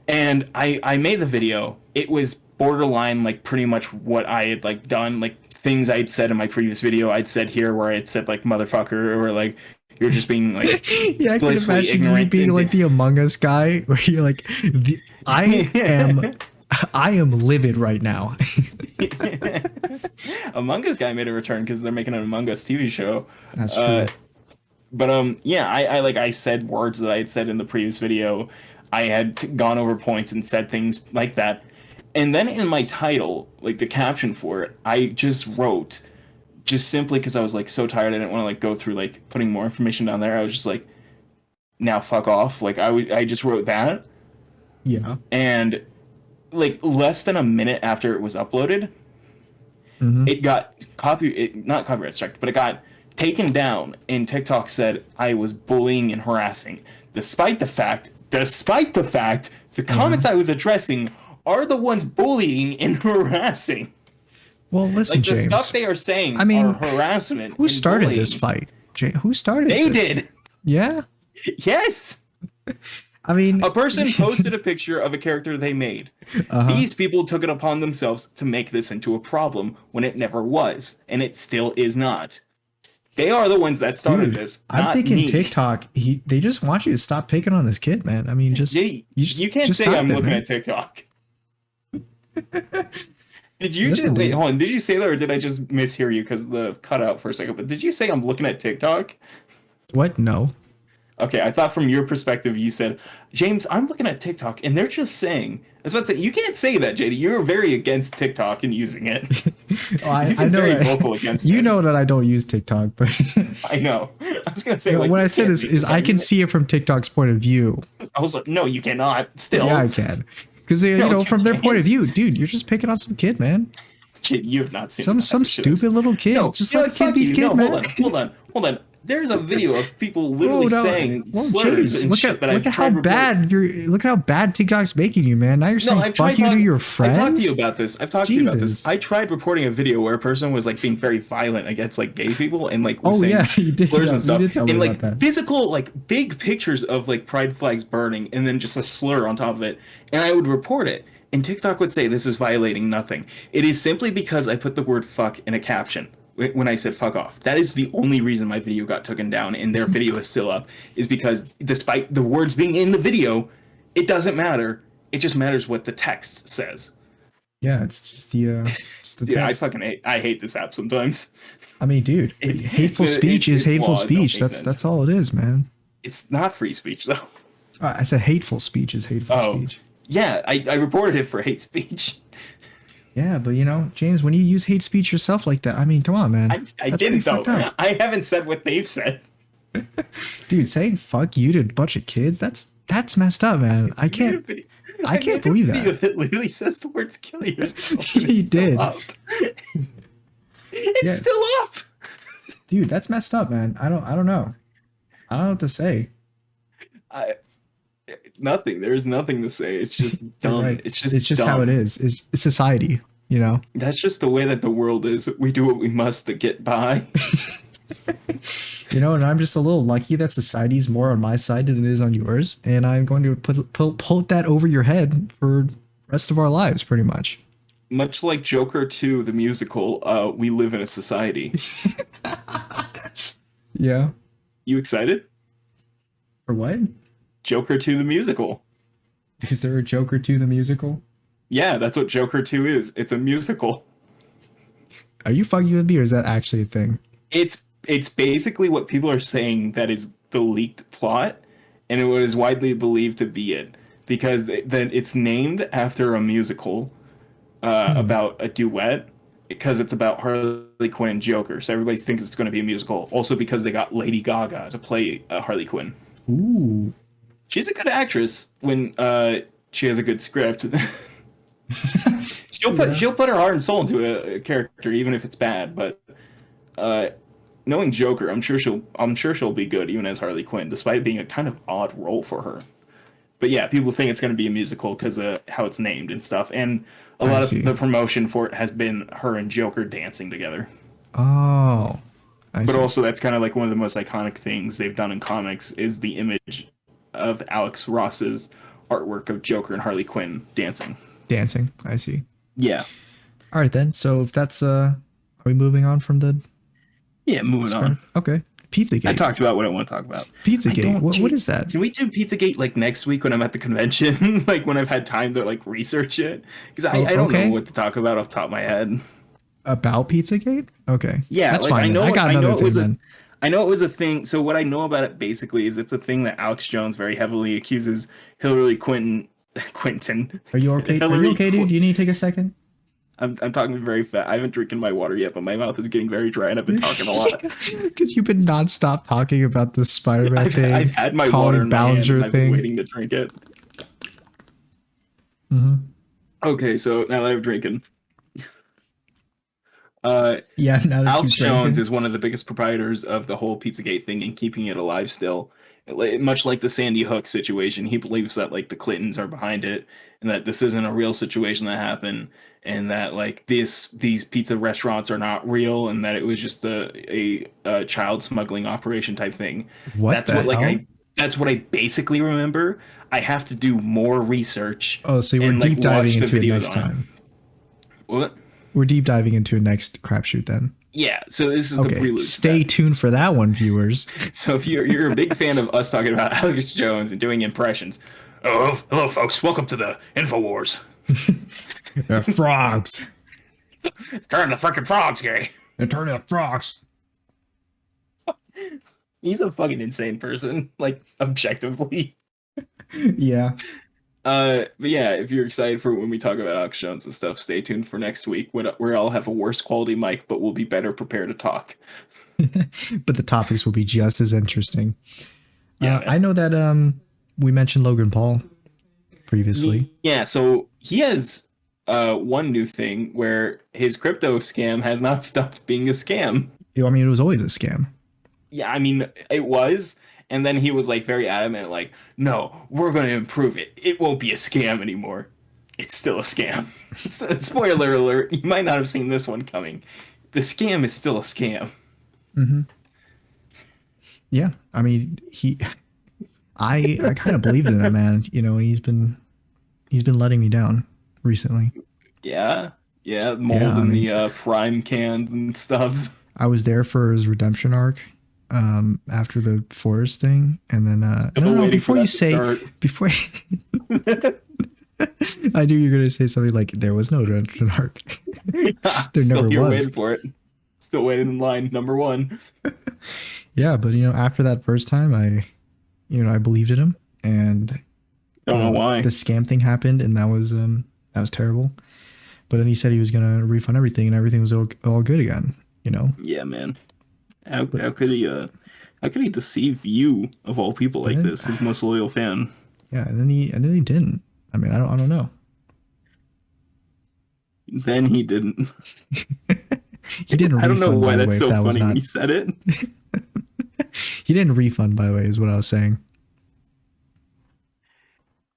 [SPEAKER 2] And I made the video. It was borderline like pretty much what I had like done, like things I'd said in my previous video. I'd said here where I'd said like motherfucker or like you're just being like
[SPEAKER 1] Yeah, I can
[SPEAKER 2] blissfully
[SPEAKER 1] imagine you
[SPEAKER 2] ignorant.
[SPEAKER 1] being like the Among Us guy, where you're like, I am livid right now.
[SPEAKER 2] Among Us guy made a return because they're making an Among Us TV show.
[SPEAKER 1] That's true.
[SPEAKER 2] But yeah, I said words that I had said in the previous video. I had gone over points and said things like that. And then in my title, like the caption for it, I just wrote, just simply because I was like so tired, I didn't want to like go through like putting more information down there. I was just like, now fuck off. Like I just wrote that.
[SPEAKER 1] Yeah.
[SPEAKER 2] And like less than a minute after it was uploaded, it got not copyright struck, but it got taken down, and TikTok said I was bullying and harassing, despite the fact the comments I was addressing are the ones bullying and harassing.
[SPEAKER 1] Well, listen,
[SPEAKER 2] Like the
[SPEAKER 1] James.
[SPEAKER 2] stuff they are saying
[SPEAKER 1] I mean,
[SPEAKER 2] are harassment.
[SPEAKER 1] Who
[SPEAKER 2] and
[SPEAKER 1] started
[SPEAKER 2] bullying.
[SPEAKER 1] this fight? Who started
[SPEAKER 2] They
[SPEAKER 1] this?
[SPEAKER 2] did.
[SPEAKER 1] Yeah.
[SPEAKER 2] Yes.
[SPEAKER 1] I mean,
[SPEAKER 2] A person posted a picture of a character they made. These people took it upon themselves to make this into a problem when it never was, and it still is not. They are the ones that started this.
[SPEAKER 1] I'm
[SPEAKER 2] not
[SPEAKER 1] thinking
[SPEAKER 2] me.
[SPEAKER 1] TikTok. They just want you to stop picking on this kid, man. I mean, just
[SPEAKER 2] You can't
[SPEAKER 1] just
[SPEAKER 2] say
[SPEAKER 1] stop
[SPEAKER 2] I'm
[SPEAKER 1] it,
[SPEAKER 2] looking
[SPEAKER 1] man.
[SPEAKER 2] at TikTok. Did you
[SPEAKER 1] Listen,
[SPEAKER 2] just wait?
[SPEAKER 1] dude.
[SPEAKER 2] Hold on. Did you say that, or did I just mishear you because the cut out for a second? But did you say I'm looking at TikTok?
[SPEAKER 1] What? No.
[SPEAKER 2] Okay, I thought from your perspective you said, James, I'm looking at TikTok, and they're just saying. I was about to say you can't say that, JD. You're very against TikTok and using it.
[SPEAKER 1] Oh, I
[SPEAKER 2] You've been
[SPEAKER 1] know
[SPEAKER 2] very
[SPEAKER 1] that.
[SPEAKER 2] vocal against
[SPEAKER 1] You
[SPEAKER 2] it.
[SPEAKER 1] know that I don't use TikTok, but
[SPEAKER 2] I know. I was gonna say
[SPEAKER 1] no,
[SPEAKER 2] like,
[SPEAKER 1] what
[SPEAKER 2] you
[SPEAKER 1] I said
[SPEAKER 2] can't
[SPEAKER 1] is
[SPEAKER 2] be
[SPEAKER 1] I can
[SPEAKER 2] using
[SPEAKER 1] see it from TikTok's point of view.
[SPEAKER 2] it. I was like, no, you cannot. Still,
[SPEAKER 1] Yeah, I can. Because you
[SPEAKER 2] No,
[SPEAKER 1] know, from their point of
[SPEAKER 2] James.
[SPEAKER 1] view, dude, you're just picking on some kid, man.
[SPEAKER 2] Kid, you have not seen
[SPEAKER 1] Some
[SPEAKER 2] the
[SPEAKER 1] stupid little kid.
[SPEAKER 2] No,
[SPEAKER 1] Just
[SPEAKER 2] you know
[SPEAKER 1] let
[SPEAKER 2] what?
[SPEAKER 1] the kid
[SPEAKER 2] Fuck
[SPEAKER 1] be
[SPEAKER 2] you.
[SPEAKER 1] kid,
[SPEAKER 2] No,
[SPEAKER 1] man.
[SPEAKER 2] hold on. There's a video of people literally
[SPEAKER 1] Oh, no.
[SPEAKER 2] saying
[SPEAKER 1] Well,
[SPEAKER 2] slurs
[SPEAKER 1] James,
[SPEAKER 2] and
[SPEAKER 1] look
[SPEAKER 2] shit
[SPEAKER 1] at
[SPEAKER 2] that I've
[SPEAKER 1] how
[SPEAKER 2] tried reporting.
[SPEAKER 1] bad look at how bad TikTok's making you, man. Now you're
[SPEAKER 2] No,
[SPEAKER 1] saying
[SPEAKER 2] I've
[SPEAKER 1] fuck
[SPEAKER 2] tried
[SPEAKER 1] you to
[SPEAKER 2] talking.
[SPEAKER 1] your
[SPEAKER 2] I've
[SPEAKER 1] friends.
[SPEAKER 2] talked to you about this. I've talked to you about this.
[SPEAKER 1] Jesus.
[SPEAKER 2] I tried reporting a video where a person was like being very violent against like gay people and like was
[SPEAKER 1] Oh
[SPEAKER 2] saying
[SPEAKER 1] yeah, you did.
[SPEAKER 2] slurs
[SPEAKER 1] You
[SPEAKER 2] and stuff
[SPEAKER 1] did tell me
[SPEAKER 2] and
[SPEAKER 1] about
[SPEAKER 2] like
[SPEAKER 1] that.
[SPEAKER 2] physical like big pictures of like pride flags burning and then just a slur on top of it, and I would report it. And TikTok would say this is violating nothing. It is simply because I put the word fuck in a caption when I said fuck off. That is the only reason my video got taken down and their video is still up, is because despite the words being in the video, it doesn't matter. It just matters what the text says.
[SPEAKER 1] Yeah, it's just the
[SPEAKER 2] Dude,
[SPEAKER 1] text.
[SPEAKER 2] I hate this app sometimes.
[SPEAKER 1] I mean, dude, hateful speech is
[SPEAKER 2] its
[SPEAKER 1] hateful
[SPEAKER 2] laws don't
[SPEAKER 1] speech.
[SPEAKER 2] make
[SPEAKER 1] That's
[SPEAKER 2] sense.
[SPEAKER 1] that's all it is, man.
[SPEAKER 2] It's not free speech though.
[SPEAKER 1] I said hateful speech is hateful
[SPEAKER 2] Oh.
[SPEAKER 1] speech.
[SPEAKER 2] Yeah, I reported it for hate speech.
[SPEAKER 1] Yeah, but you know, James, when you use hate speech yourself like that, I mean, come on, man.
[SPEAKER 2] I
[SPEAKER 1] That's
[SPEAKER 2] didn't
[SPEAKER 1] pretty
[SPEAKER 2] though.
[SPEAKER 1] fucked up.
[SPEAKER 2] I haven't said what they've said.
[SPEAKER 1] Dude, saying fuck you to a bunch of kids, that's messed up, man. I can't believe
[SPEAKER 2] Video
[SPEAKER 1] that.
[SPEAKER 2] that literally says the words "kill yourself."
[SPEAKER 1] He
[SPEAKER 2] It's still
[SPEAKER 1] did.
[SPEAKER 2] up. It's
[SPEAKER 1] Yeah.
[SPEAKER 2] still up.
[SPEAKER 1] Dude, that's messed up, man. I don't know. I don't know what to say.
[SPEAKER 2] Nothing. There's nothing to say. It's just
[SPEAKER 1] You're
[SPEAKER 2] dumb.
[SPEAKER 1] right.
[SPEAKER 2] It's just
[SPEAKER 1] how
[SPEAKER 2] dumb.
[SPEAKER 1] it is. It's society, you know.
[SPEAKER 2] That's just the way that the world is. We do what we must to get by.
[SPEAKER 1] You know, and I'm just a little lucky that society's more on my side than it is on yours, and I'm going to put that over your head for the rest of our lives, pretty much.
[SPEAKER 2] Much like Joker 2, the musical, we live in a society.
[SPEAKER 1] Yeah.
[SPEAKER 2] You excited?
[SPEAKER 1] For what?
[SPEAKER 2] Joker 2, the musical.
[SPEAKER 1] Is there a Joker 2 the musical?
[SPEAKER 2] Yeah, that's what Joker 2 is. It's a musical.
[SPEAKER 1] Are you fucking with me, or is that actually a thing?
[SPEAKER 2] It's basically what people are saying that is the leaked plot, and it was widely believed to be it because then it's named after a musical about a duet because it's about Harley Quinn and Joker. So everybody thinks it's going to be a musical. Also because they got Lady Gaga to play Harley Quinn.
[SPEAKER 1] Ooh.
[SPEAKER 2] She's a good actress when she has a good script. She'll put her heart and soul into a character even if it's bad, but knowing Joker, I'm sure she'll be good even as Harley Quinn, despite it being a kind of odd role for her. But yeah, people think it's going to be a musical because of how it's named and stuff, and a lot of the promotion for it has been her and Joker dancing together.
[SPEAKER 1] Oh,
[SPEAKER 2] but also that's kind of like one of the most iconic things they've done in comics is the image of Alex Ross's artwork of Joker and Harley Quinn dancing.
[SPEAKER 1] Dancing, I see.
[SPEAKER 2] Yeah.
[SPEAKER 1] All right then. So if that's are we moving on from the?
[SPEAKER 2] Yeah, moving on.
[SPEAKER 1] Okay. Pizzagate.
[SPEAKER 2] I talked about what I want to talk about.
[SPEAKER 1] Pizzagate. What is that?
[SPEAKER 2] Can we do Pizzagate like next week when I'm at the convention? Like when I've had time to like research it? Because I don't know what to talk about off the top of my head.
[SPEAKER 1] About Pizzagate? Okay.
[SPEAKER 2] Yeah,
[SPEAKER 1] that's
[SPEAKER 2] like
[SPEAKER 1] fine.
[SPEAKER 2] I know it was a thing. So what I know about it basically is it's a thing that Alex Jones very heavily accuses Hillary Clinton.
[SPEAKER 1] Are you okay? Are you okay, dude? Do you need to take a second?
[SPEAKER 2] I'm talking very fast. I haven't drinking my water yet, but my mouth is getting very dry, and I've been talking a lot.
[SPEAKER 1] Because you've been nonstop talking about the Spider-Man thing.
[SPEAKER 2] I've had my
[SPEAKER 1] Colin
[SPEAKER 2] water in my hand, and I've been
[SPEAKER 1] thing.
[SPEAKER 2] waiting to drink it.
[SPEAKER 1] Mm-hmm.
[SPEAKER 2] Okay, so now that I'm drinking,
[SPEAKER 1] yeah. Now that
[SPEAKER 2] Alex Jones is one of the biggest proprietors of the whole Pizzagate thing and keeping it alive still. Much like the Sandy Hook situation, he believes that like the Clintons are behind it, and that this isn't a real situation that happened, and that like these pizza restaurants are not real, and that it was just a child smuggling operation type thing. That's what I basically remember. I have to do more research.
[SPEAKER 1] Oh, so we're deep diving into it next time.
[SPEAKER 2] What?
[SPEAKER 1] We're deep diving into a next crapshoot then.
[SPEAKER 2] Yeah, so this is the prelude.
[SPEAKER 1] Stay tuned for that one, viewers.
[SPEAKER 2] So if you're a big fan of us talking about Alex Jones and doing impressions, oh, hello folks, welcome to the InfoWars.
[SPEAKER 1] They're frogs.
[SPEAKER 2] Turn the fucking frogs, Gary.
[SPEAKER 1] They're turning to frogs.
[SPEAKER 2] He's a fucking insane person, like objectively.
[SPEAKER 1] Yeah.
[SPEAKER 2] But yeah, if you're excited for when we talk about Alex Jones and stuff, stay tuned for next week where I'll have a worse quality mic, but we'll be better prepared to talk.
[SPEAKER 1] But the topics will be just as interesting.
[SPEAKER 2] Yeah,
[SPEAKER 1] I know that we mentioned Logan Paul. previously.
[SPEAKER 2] Yeah, so he has one new thing where his crypto scam has not stopped being a scam.
[SPEAKER 1] I mean, it was always a scam.
[SPEAKER 2] Yeah, I mean, it was, and then he was like very adamant, like, no, we're going to improve it. It won't be a scam anymore. It's still a scam. Spoiler alert, you might not have seen this one coming. The scam is still a scam.
[SPEAKER 1] Hmm. Yeah, I mean, I kind of believed in him, man. You know, he's been letting me down recently.
[SPEAKER 2] Yeah, yeah,
[SPEAKER 1] Yeah,
[SPEAKER 2] mold
[SPEAKER 1] I
[SPEAKER 2] in
[SPEAKER 1] mean,
[SPEAKER 2] the prime cans and stuff.
[SPEAKER 1] I was there for his redemption arc after the forest thing, and then
[SPEAKER 2] Still
[SPEAKER 1] no,
[SPEAKER 2] waiting for
[SPEAKER 1] before you
[SPEAKER 2] that to
[SPEAKER 1] say
[SPEAKER 2] start.
[SPEAKER 1] before I knew you were gonna say something like there was no redemption arc. There
[SPEAKER 2] Still
[SPEAKER 1] never
[SPEAKER 2] here
[SPEAKER 1] was.
[SPEAKER 2] waiting for it. Still waiting in line, number one.
[SPEAKER 1] Yeah, but you know, after that first time, I believed in him, and
[SPEAKER 2] Don't know why.
[SPEAKER 1] the scam thing happened, and that was terrible. But then he said he was gonna refund everything, and everything was all good again. You know,
[SPEAKER 2] Yeah, man. How,
[SPEAKER 1] but
[SPEAKER 2] how could he deceive you of all people
[SPEAKER 1] but
[SPEAKER 2] like
[SPEAKER 1] then
[SPEAKER 2] this, his most loyal fan?
[SPEAKER 1] yeah, and then he didn't. I mean, I don't know.
[SPEAKER 2] Then he didn't.
[SPEAKER 1] He didn't
[SPEAKER 2] I don't know
[SPEAKER 1] refund,
[SPEAKER 2] why
[SPEAKER 1] by the way.
[SPEAKER 2] that's
[SPEAKER 1] If
[SPEAKER 2] so
[SPEAKER 1] that was
[SPEAKER 2] funny when
[SPEAKER 1] not,
[SPEAKER 2] you said it.
[SPEAKER 1] he didn't refund, by the way, is what I was saying.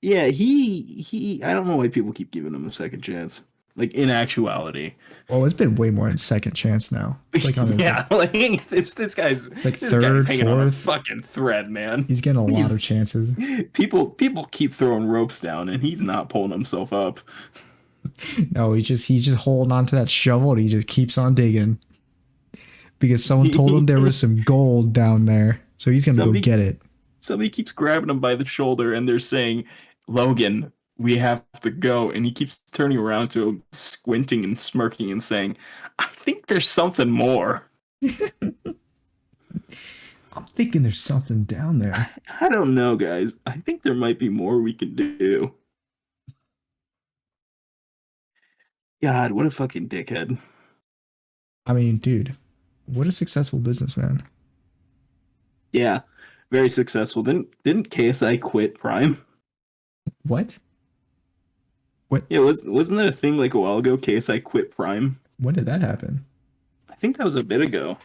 [SPEAKER 2] Yeah, he I don't know why people keep giving him a second chance. Like in actuality.
[SPEAKER 1] Well, it's been way more than second chance now. It's like on his
[SPEAKER 2] Yeah, like this guy's
[SPEAKER 1] like
[SPEAKER 2] this guy's
[SPEAKER 1] third,
[SPEAKER 2] hanging on a
[SPEAKER 1] fourth.
[SPEAKER 2] fucking thread, man.
[SPEAKER 1] He's getting a lot of
[SPEAKER 2] He's
[SPEAKER 1] chances.
[SPEAKER 2] people keep throwing ropes down and he's not pulling himself up.
[SPEAKER 1] No, he's just holding on to that shovel and he just keeps on digging because someone told him there was some gold down there, so he's gonna go
[SPEAKER 2] Somebody
[SPEAKER 1] get it.
[SPEAKER 2] somebody keeps grabbing him by the shoulder and they're saying, Logan, we have to go. And he keeps turning around to him, squinting and smirking and saying, I think there's something more.
[SPEAKER 1] I'm thinking there's something down there.
[SPEAKER 2] I don't know, guys. I think there might be more we can do. God, what a fucking dickhead.
[SPEAKER 1] I mean, dude, what a successful businessman.
[SPEAKER 2] Yeah, very successful. Didn't KSI quit Prime?
[SPEAKER 1] What? What?
[SPEAKER 2] Yeah, wasn't that a thing like a while ago? KSI quit Prime?
[SPEAKER 1] When did that happen?
[SPEAKER 2] I think that was a bit ago.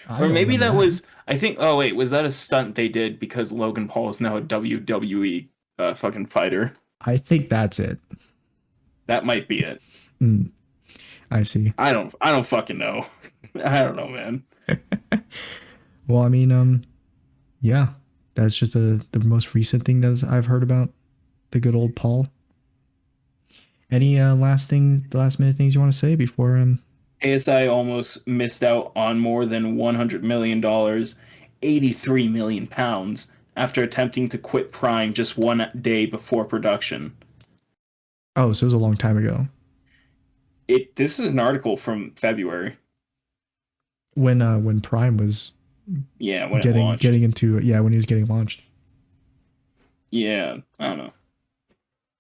[SPEAKER 1] I
[SPEAKER 2] Or
[SPEAKER 1] don't
[SPEAKER 2] maybe
[SPEAKER 1] remember
[SPEAKER 2] that was, I think, oh wait, was that a stunt they did because Logan Paul is now a WWE fucking fighter?
[SPEAKER 1] I think that's it.
[SPEAKER 2] That might be it.
[SPEAKER 1] Mm, I see.
[SPEAKER 2] I don't fucking know. I don't know, man.
[SPEAKER 1] Well, I mean, yeah, that's just the most recent thing that I've heard about the good old Paul. Any last minute things you want to say before
[SPEAKER 2] ASI almost missed out on more than $100 million, 83 million pounds, after attempting to quit Prime just one day before production.
[SPEAKER 1] Oh, so it was a long time ago.
[SPEAKER 2] This is an article from February.
[SPEAKER 1] When Prime was
[SPEAKER 2] Yeah, when it launched.
[SPEAKER 1] getting into when he was getting launched.
[SPEAKER 2] Yeah, I don't know.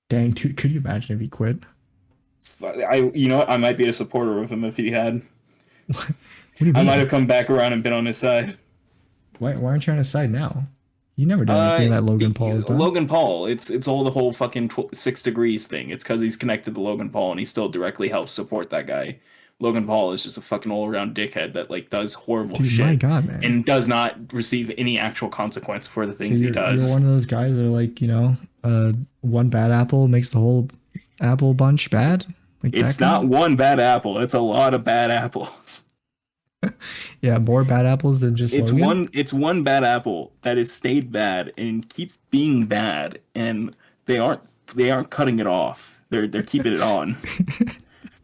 [SPEAKER 1] Dang, dude, could you imagine if he quit?
[SPEAKER 2] You know what? I might be a supporter of him if he had.
[SPEAKER 1] What do you
[SPEAKER 2] I
[SPEAKER 1] mean?
[SPEAKER 2] might have come back around and been on his side.
[SPEAKER 1] Why aren't you on his side now? You never done anything that Logan Paul has done.
[SPEAKER 2] Logan Paul, it's all the whole fucking 6 degrees thing. It's because he's connected to Logan Paul and he still directly helps support that guy. Logan Paul is just a fucking all around dickhead that like does horrible
[SPEAKER 1] Dude,
[SPEAKER 2] shit
[SPEAKER 1] my God, man.
[SPEAKER 2] and does not receive any actual consequence for the things
[SPEAKER 1] So
[SPEAKER 2] he does.
[SPEAKER 1] You're one of those guys that are like, one bad apple makes the whole apple bunch bad. Like
[SPEAKER 2] It's
[SPEAKER 1] that
[SPEAKER 2] not one bad apple. It's a lot of bad apples.
[SPEAKER 1] Yeah, more bad apples than just Logan?
[SPEAKER 2] It's one bad apple that has stayed bad and keeps being bad, and they aren't cutting it off. They're keeping it on.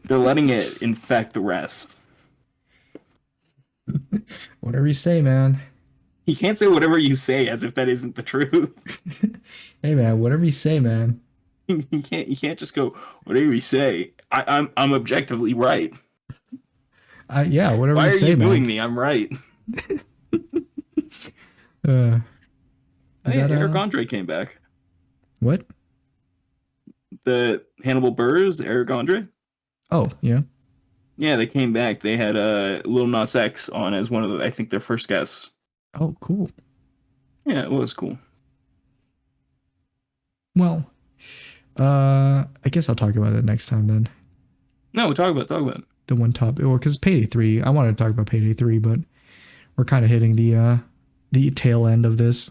[SPEAKER 2] They're letting it infect the rest.
[SPEAKER 1] Whatever you say, man.
[SPEAKER 2] You can't say whatever you say as if that isn't the truth.
[SPEAKER 1] Hey, man, whatever you say, man.
[SPEAKER 2] You can't just go whatever you say. I'm objectively right.
[SPEAKER 1] Yeah, whatever
[SPEAKER 2] Why
[SPEAKER 1] you
[SPEAKER 2] are
[SPEAKER 1] say,
[SPEAKER 2] you
[SPEAKER 1] man.
[SPEAKER 2] booing me? I'm right.
[SPEAKER 1] Is
[SPEAKER 2] Hey,
[SPEAKER 1] that
[SPEAKER 2] Eric Andre came back.
[SPEAKER 1] what?
[SPEAKER 2] The Hannibal Burrs, Eric Andre.
[SPEAKER 1] Oh, yeah.
[SPEAKER 2] Yeah, they came back. They had Lil Nas X on as one of I think their first guests.
[SPEAKER 1] Oh, cool.
[SPEAKER 2] Yeah, it was cool.
[SPEAKER 1] Well, I guess I'll talk about it next time then.
[SPEAKER 2] No, talk about it.
[SPEAKER 1] The one topic, or because Payday 3, I wanted to talk about Payday 3, but we're kind of hitting the tail end of this.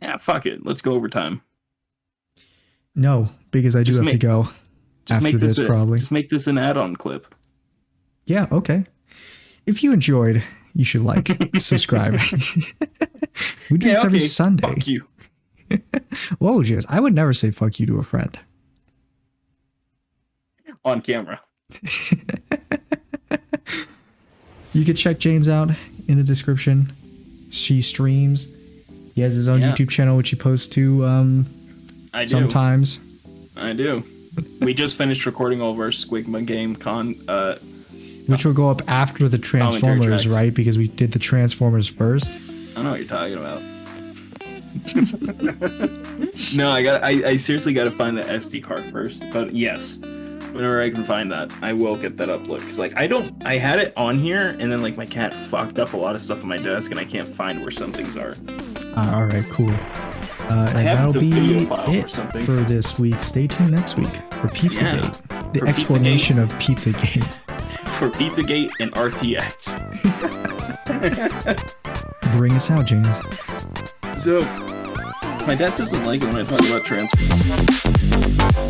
[SPEAKER 2] Yeah, fuck it. Let's go overtime.
[SPEAKER 1] No, because I do have to go after this probably.
[SPEAKER 2] Just make this an add-on clip.
[SPEAKER 1] Yeah, okay. If you enjoyed, you should like, subscribe. We do this every Sunday.
[SPEAKER 2] Fuck you.
[SPEAKER 1] Whoa, James, I would never say fuck you to a friend.
[SPEAKER 2] On camera.
[SPEAKER 1] You can check James out in the description. She streams. He has his own YouTube channel, which he posts to
[SPEAKER 2] I do.
[SPEAKER 1] sometimes.
[SPEAKER 2] I do. We just finished recording all of our Squigma game
[SPEAKER 1] Which will go up after the Transformers,
[SPEAKER 2] tracks.
[SPEAKER 1] right? Because we did the Transformers first.
[SPEAKER 2] I know what you're talking about. No, I seriously gotta find the SD card first. But yes, whenever I can find that, I will get that upload. Cause like I had it on here, and then like my cat fucked up a lot of stuff on my desk, and I can't find where some things are.
[SPEAKER 1] All right, cool. And
[SPEAKER 2] have
[SPEAKER 1] that'll
[SPEAKER 2] the
[SPEAKER 1] be
[SPEAKER 2] video file or
[SPEAKER 1] it
[SPEAKER 2] something.
[SPEAKER 1] for this week. Stay tuned next week for Pizzagate. The
[SPEAKER 2] for
[SPEAKER 1] explanation of Pizzagate.
[SPEAKER 2] For Pizzagate and RTX.
[SPEAKER 1] Bring us out, James.
[SPEAKER 2] So, my dad doesn't like it when I talk about Transformers.